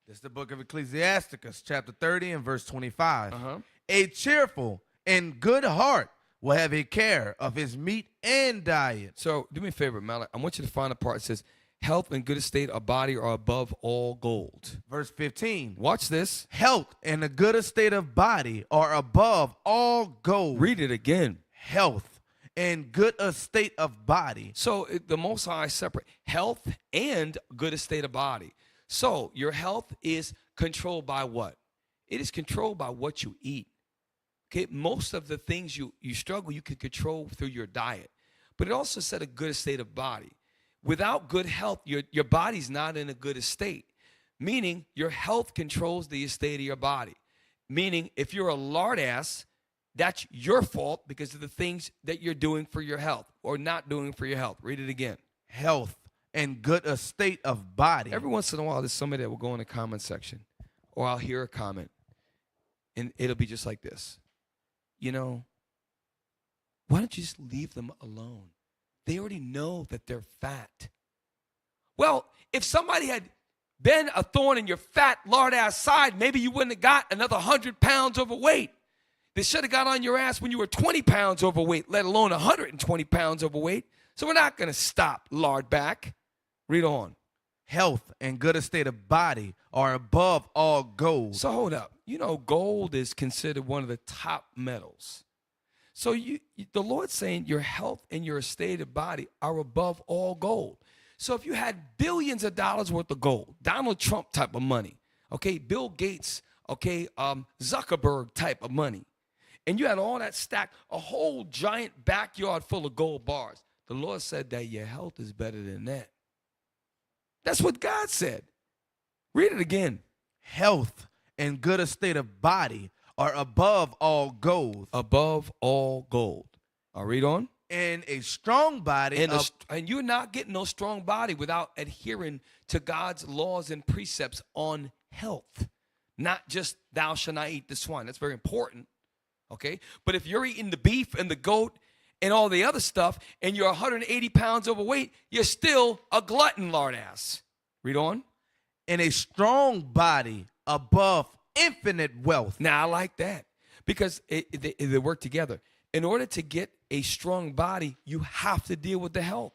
This is the book of Ecclesiasticus, chapter 30 and verse 25. Uh-huh. A cheerful and good heart will have a care of his meat and diet. So do me a favor, Malik. I want you to find a part that says, health and good estate of body are above all gold. Verse 15. Watch this. Health and a good estate of body are above all gold. Read it again. Health and good estate of body. So the Most High separate health and good estate of body. So your health is controlled by what? It is controlled by what you eat. Okay, most of the things you struggle, you can control through your diet. But it also said a good estate of body. Without good health, your body's not in a good estate. Meaning your health controls the estate of your body. Meaning if you're a lard ass, that's your fault because of the things that you're doing for your health or not doing for your health. Read it again. Health and good estate of body. Every once in a while, there's somebody that will go in the comment section, or I'll hear a comment, and it'll be just like this. You know, why don't you just leave them alone? They already know that they're fat. Well, if somebody had been a thorn in your fat, lard-ass side, maybe you wouldn't have got another 100 pounds overweight. They should have got on your ass when you were 20 pounds overweight, let alone 120 pounds overweight. So we're not going to stop lard back. Read on. Health and good estate of body are above all gold. So hold up. You know, gold is considered one of the top metals. So the Lord's saying your health and your estate of body are above all gold. So if you had billions of dollars worth of gold, Donald Trump type of money, okay, Bill Gates, okay, Zuckerberg type of money, and you had all that stacked, a whole giant backyard full of gold bars, the Lord said that your health is better than that. That's what God said. Read it again. Health and good estate of body are above all gold. Above all gold. I'll read on. And a strong body. And you're not getting no strong body without adhering to God's laws and precepts on health. not just thou shalt not eat the swine. That's very important, okay? But if you're eating the beef and the goat and all the other stuff, and you're 180 pounds overweight, you're still a glutton, lard ass. Read on. In a strong body above infinite wealth. Now, I like that because they work together. In order to get a strong body, you have to deal with the health.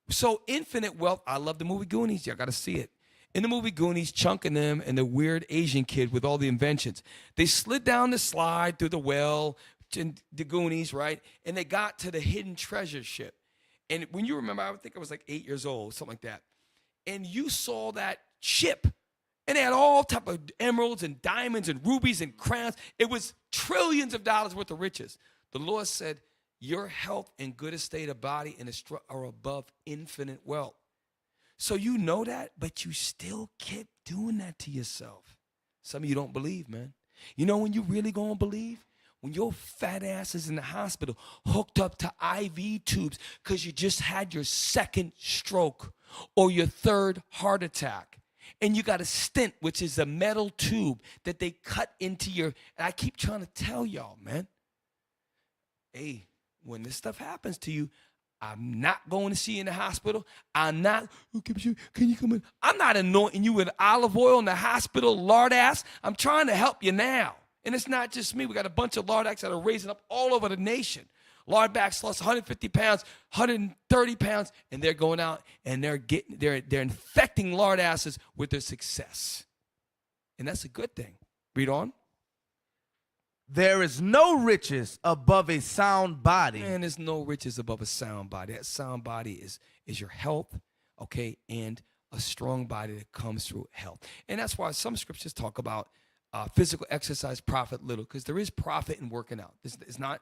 So infinite wealth, I love the movie Goonies. Y'all got to see it. In the movie Goonies, Chunk and them and the weird Asian kid with all the inventions, they slid down the slide through the well, the Goonies, right? And they got to the hidden treasure ship. And when you remember, I would think I was like 8 years old, something like that. And you saw that ship, and they had all type of emeralds and diamonds and rubies and crowns. It was trillions of dollars worth of riches. The Lord said, your health and good estate of body and are above infinite wealth. So you know that, but you still keep doing that to yourself. Some of you don't believe, man. You know when you really gonna believe? When your fat ass is in the hospital hooked up to IV tubes because you just had your second stroke or your third heart attack. And you got a stent, which is a metal tube that they cut into your, and I keep trying to tell y'all, man, hey, when this stuff happens to you, I'm not going to see you in the hospital. I'm not, can you come in? I'm not anointing you with olive oil in the hospital, lard ass. I'm trying to help you now. And it's not just me. We got a bunch of lard acts that are raising up all over the nation. Lard backs lost 150 pounds, 130 pounds, and they're going out and they're infecting lard asses with their success. And that's a good thing. Read on. There is no riches above a sound body. Man, there's no riches above a sound body. That sound body is your health, okay, and a strong body that comes through health. And that's why some scriptures talk about physical exercise profit little, because there is profit in working out. It's not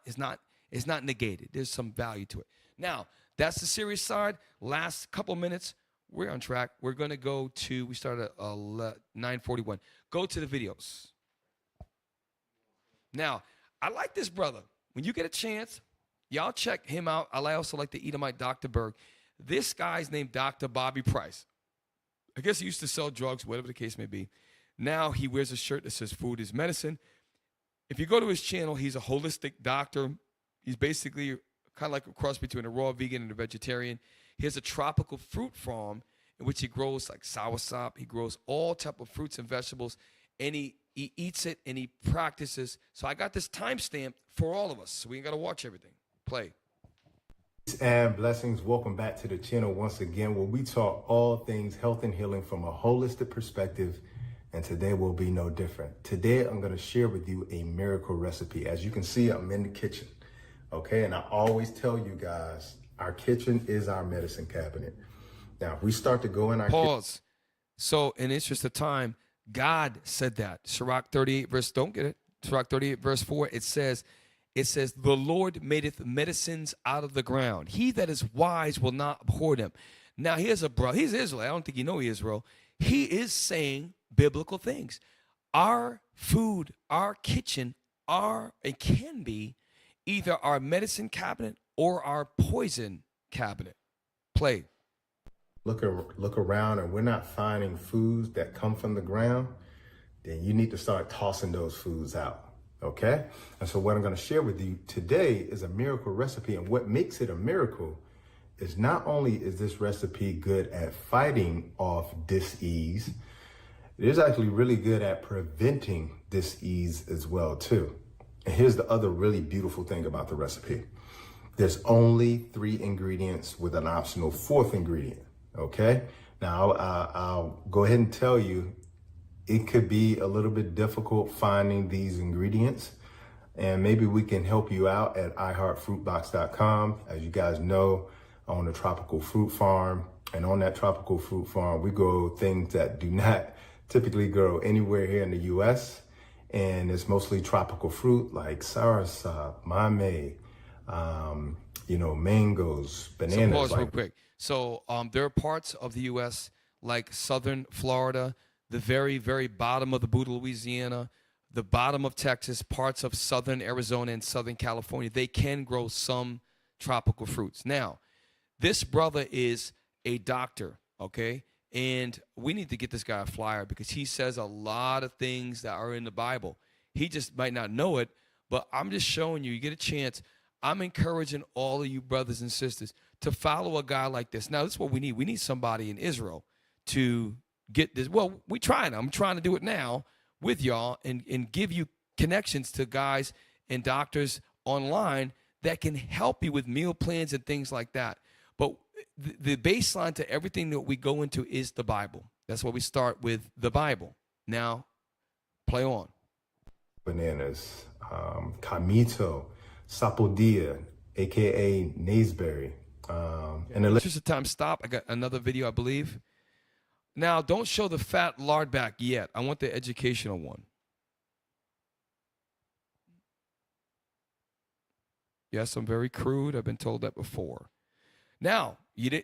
negated. There's some value to it. Now, that's the serious side. Last couple minutes, we're on track. We're going to go to, we started at 9:41. Go to the videos. Now, I like this brother. When you get a chance, y'all check him out. I also like the Edomite Dr. Berg. This guy's named Dr. Bobby Price. I guess he used to sell drugs, whatever the case may be. Now he wears a shirt that says food is medicine. If you go to his channel, he's a holistic doctor. He's basically kind of like a cross between a raw vegan and a vegetarian. He has a tropical fruit farm in which he grows like soursop. He grows all type of fruits and vegetables, and he eats it and he practices. So I got this timestamp for all of us, so we ain't got to watch everything. Play. Peace and blessings. Welcome back to the channel once again, where we talk all things health and healing from a holistic perspective. And today will be no different. Today, I'm going to share with you a miracle recipe. As you can see, I'm in the kitchen. Okay. And I always tell you guys, our kitchen is our medicine cabinet. Now, if we start to go in our pause. So in the interest of time, God said that. Sirach 38 verse, don't get it. Sirach 38 verse 4, it says, the Lord maketh medicines out of the ground. He that is wise will not abhor them. Now, here's a bro. He's Israel. I don't think you know Israel. He is saying biblical things. Our food, our kitchen, it can be either our medicine cabinet or our poison cabinet. Play. Look around and we're not finding foods that come from the ground, then you need to start tossing those foods out. Okay? And so what I'm going to share with you today is a miracle recipe. And what makes it a miracle is not only is this recipe good at fighting off dis-ease, it is actually really good at preventing dis-ease as well too. And here's the other really beautiful thing about the recipe. There's only 3 ingredients with an optional 4th ingredient, okay? Now, I'll go ahead and tell you, it could be a little bit difficult finding these ingredients, and maybe we can help you out at iHeartFruitBox.com. As you guys know, I own a tropical fruit farm, and on that tropical fruit farm, we grow things that do not typically grow anywhere here in the U.S., and it's mostly tropical fruit like soursop, mamey, mangoes, bananas. So pause real quick. So there are parts of the U.S. like southern Florida, the very, very bottom of the boot of Louisiana, the bottom of Texas, parts of southern Arizona and southern California. They can grow some tropical fruits. Now, this brother is a doctor, okay? And we need to get this guy a flyer because he says a lot of things that are in the Bible. He just might not know it, but I'm just showing you get a chance. I'm encouraging all of you brothers and sisters to follow a guy like this. Now, this is what we need. We need somebody in Israel to get this. Well, we trying. I'm trying to do it now with y'all and give you connections to guys and doctors online that can help you with meal plans and things like that. But the baseline to everything that we go into is the Bible. That's why we start with the Bible. Now, play on. Bananas, Kamito, Sapodilla, a.k.a. Naseberry. And It's just a time stop. I got another video, I believe. Now, don't show the fat lard back yet. I want the educational one. Yes, I'm very crude. I've been told that before. Now, you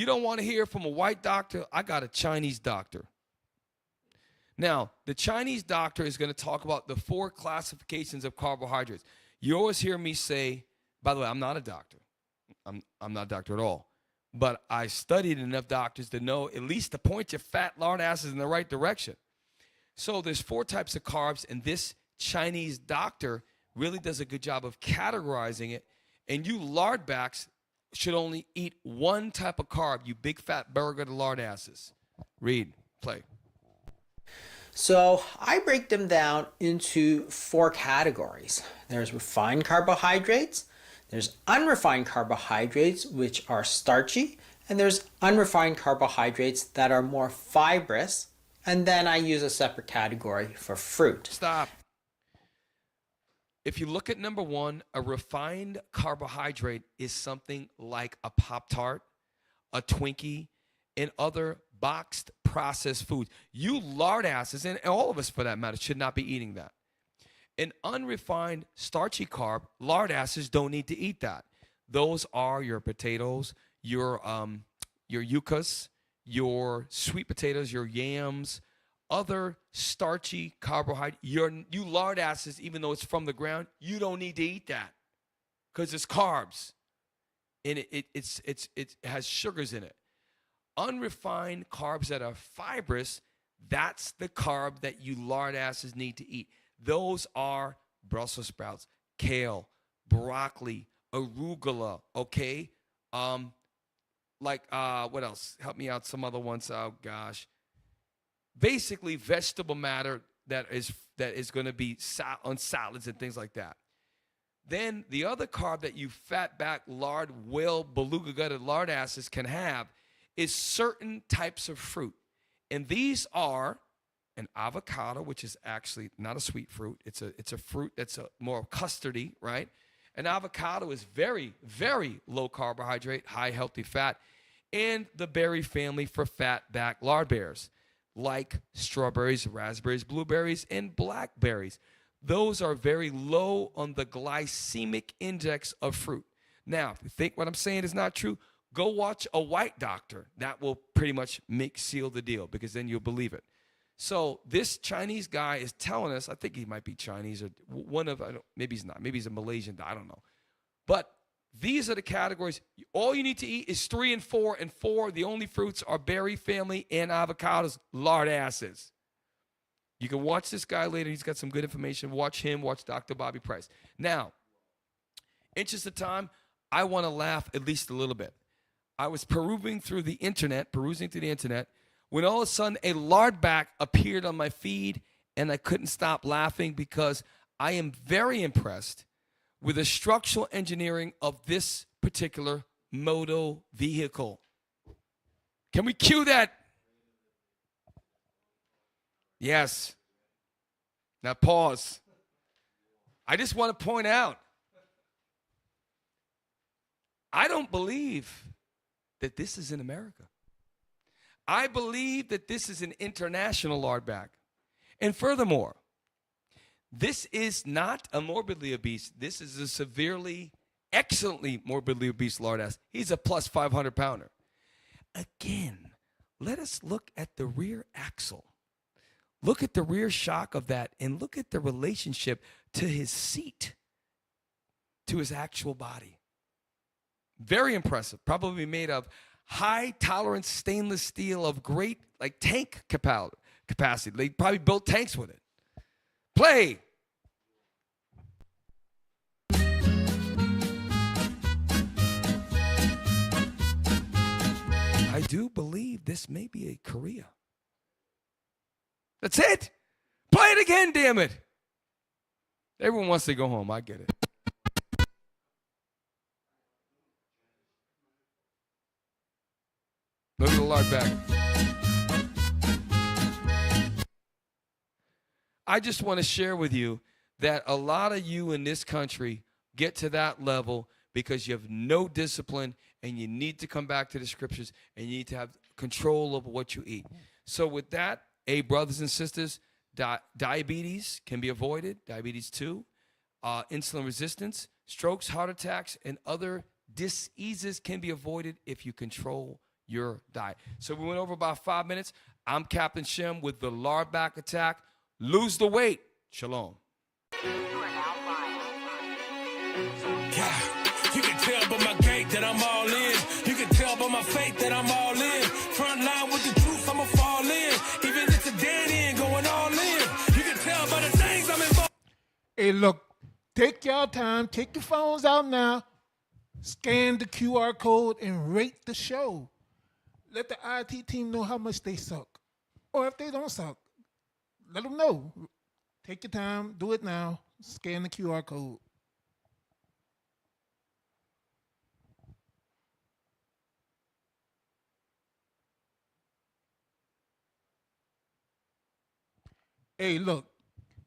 don't want to hear from a white doctor. I got a Chinese doctor. Now, the Chinese doctor is going to talk about the 4 classifications of carbohydrates. You always hear me say, by the way, I'm not a doctor. I'm not a doctor at all. But I studied enough doctors to know at least to point your fat lard asses in the right direction. So there's 4 types of carbs, and this Chinese doctor really does a good job of categorizing it. And you lardbacks should only eat 1 type of carb, you big fat burger to lard asses. Read, play. So I break them down into 4 categories. There's refined carbohydrates, there's unrefined carbohydrates, which are starchy, and there's unrefined carbohydrates that are more fibrous, and then I use a separate category for fruit. Stop. If you look at number 1, a refined carbohydrate is something like a Pop-Tart, a Twinkie, and other boxed processed foods. You lard asses, and all of us for that matter, should not be eating that. An unrefined starchy carb, lard asses don't need to eat that. Those are your potatoes, your yuccas, your sweet potatoes, your yams, other starchy carbohydrate. You lard asses, even though it's from the ground, you don't need to eat that because it's carbs and it has sugars in it. Unrefined carbs that are fibrous, that's the carb that you lard asses need to eat. Those are Brussels sprouts, kale, broccoli, arugula, okay? What else? Help me out, some other ones. Oh, gosh. Basically, vegetable matter that is going to be on salads and things like that. Then the other carb that you fatback, lard, whale, beluga-gutted lard asses can have is certain types of fruit. And these are an avocado, which is actually not a sweet fruit. It's a fruit that's more custardy, right? An avocado is very, very low carbohydrate, high healthy fat. And the berry family for fatback lard bears, like strawberries, raspberries, blueberries, and blackberries. Those are very low on the glycemic index of fruit. Now, if you think what I'm saying is not true, go watch a white doctor. That will pretty much seal the deal because then you'll believe it. So this Chinese guy is telling us, I think he might be Chinese or maybe he's not. Maybe he's a Malaysian, I don't know. But these are the categories. All you need to eat is 3 and 4, and 4, the only fruits are berry family and avocados, lard asses. You can watch this guy later. He's got some good information. Watch him. Watch Dr. Bobby Price. Now, interest of time, I want to laugh at least a little bit. I was perusing through the internet, when all of a sudden a lardback appeared on my feed, and I couldn't stop laughing because I am very impressed with the structural engineering of this particular moto vehicle. Can we cue that? Yes. Now pause. I just want to point out, I don't believe that this is in America. I believe that this is an international lardback. And furthermore, this is not a morbidly obese. This is a severely, excellently morbidly obese lard ass. He's a plus 500 pounder. Again, let us look at the rear axle. Look at the rear shock of that and look at the relationship to his seat, to his actual body. Very impressive. Probably made of high tolerance stainless steel of great like tank capacity. They probably built tanks with it. Play. I do believe this may be a Korea. That's it. Play it again, damn it. Everyone wants to go home. I get it. Look at the Lord back. I just want to share with you that a lot of you in this country get to that level because you have no discipline and you need to come back to the scriptures and you need to have control over what you eat. So with that, brothers and sisters, diabetes can be avoided, diabetes 2, insulin resistance, strokes, heart attacks, and other diseases can be avoided if you control your diet. So we went over about 5 minutes. I'm Captain Shem with the lard back attack. Lose the weight. Shalom. Yeah, you can tell by my gait that I'm all in. You can tell by my faith that I'm all in. Front line with the truth, I'ma fall in. Even if it's a dead end, going all in. You can tell by the things I'm involved. Hey, look, take your time. Take your phones out now. Scan the QR code and rate the show. Let the IT team know how much they suck. Or if they don't suck, let them know. Take your time. Do it now. Scan the QR code. Hey, look,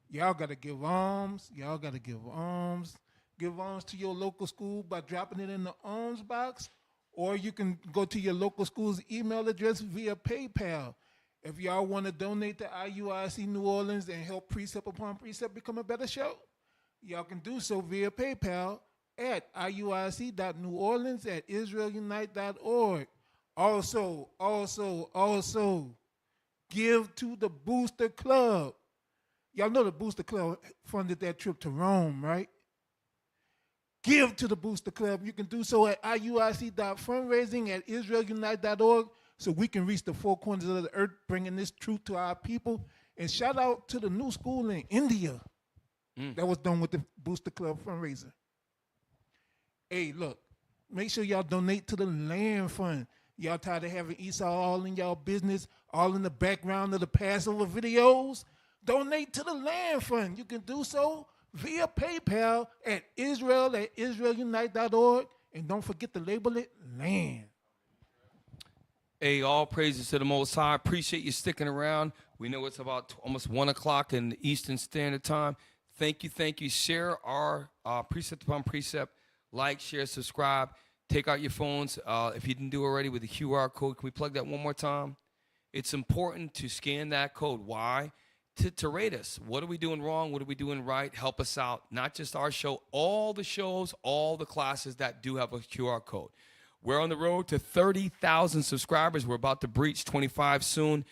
y'all got to give alms. Y'all got to give alms. Give alms to your local school by dropping it in the alms box, or you can go to your local school's email address via PayPal. If y'all want to donate to IUIC New Orleans and help Precept Upon Precept become a better show, y'all can do so via PayPal at iuic.neworleans@israelunite.org. Also, give to the Booster Club. Y'all know the Booster Club funded that trip to Rome, right? Give to the Booster Club. You can do so at iuic.fundraising@israelunite.org so we can reach the four corners of the earth, bringing this truth to our people. And shout out to the new school in India that was done with the Booster Club fundraiser. Hey, look, make sure y'all donate to the Land Fund. Y'all tired of having Esau all in y'all business, all in the background of the Passover videos? Donate to the Land Fund. You can do so via PayPal at israel@israelunite.org. And don't forget to label it land. Hey, all praises to the Most High. Appreciate you sticking around. We know it's about almost 1 o'clock in the Eastern Standard Time. Thank you. Share our Precept Upon Precept. Like, share, subscribe. Take out your phones. If you didn't do already with the QR code, can we plug that one more time? It's important to scan that code. Why? To rate us. What are we doing wrong? What are we doing right? Help us out. Not just our show, all the shows, all the classes that do have a QR code. We're on the road to 30,000 subscribers. We're about to breach 25 soon.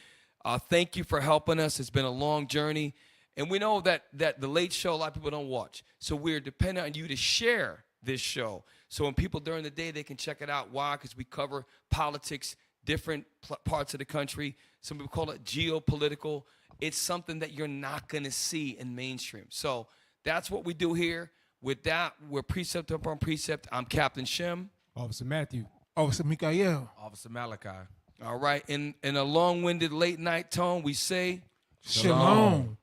Thank you for helping us. It's been a long journey. And we know that the late show, a lot of people don't watch. So we're dependent on you to share this show. So when people during the day, they can check it out. Why? Because we cover politics, different parts of the country. Some people call it geopolitical. It's something that you're not going to see in mainstream. So that's what we do here. With that, we're Precept Upon Precept. I'm Captain Shem. Officer Matthew. Officer Mikael. Officer Malachi. All right. In a long-winded late night tone, we say Shalom.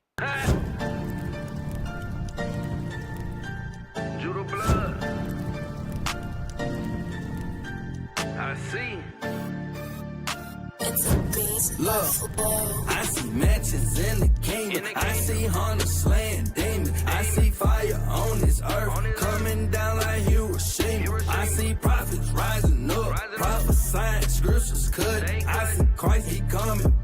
Judo blood. I see. Look, I see matches in the kingdom. I see hunters slaying demons. I see fire on this earth coming down like Hiroshima. I see prophets rising up, prophesying scriptures cut. I see Christ, he coming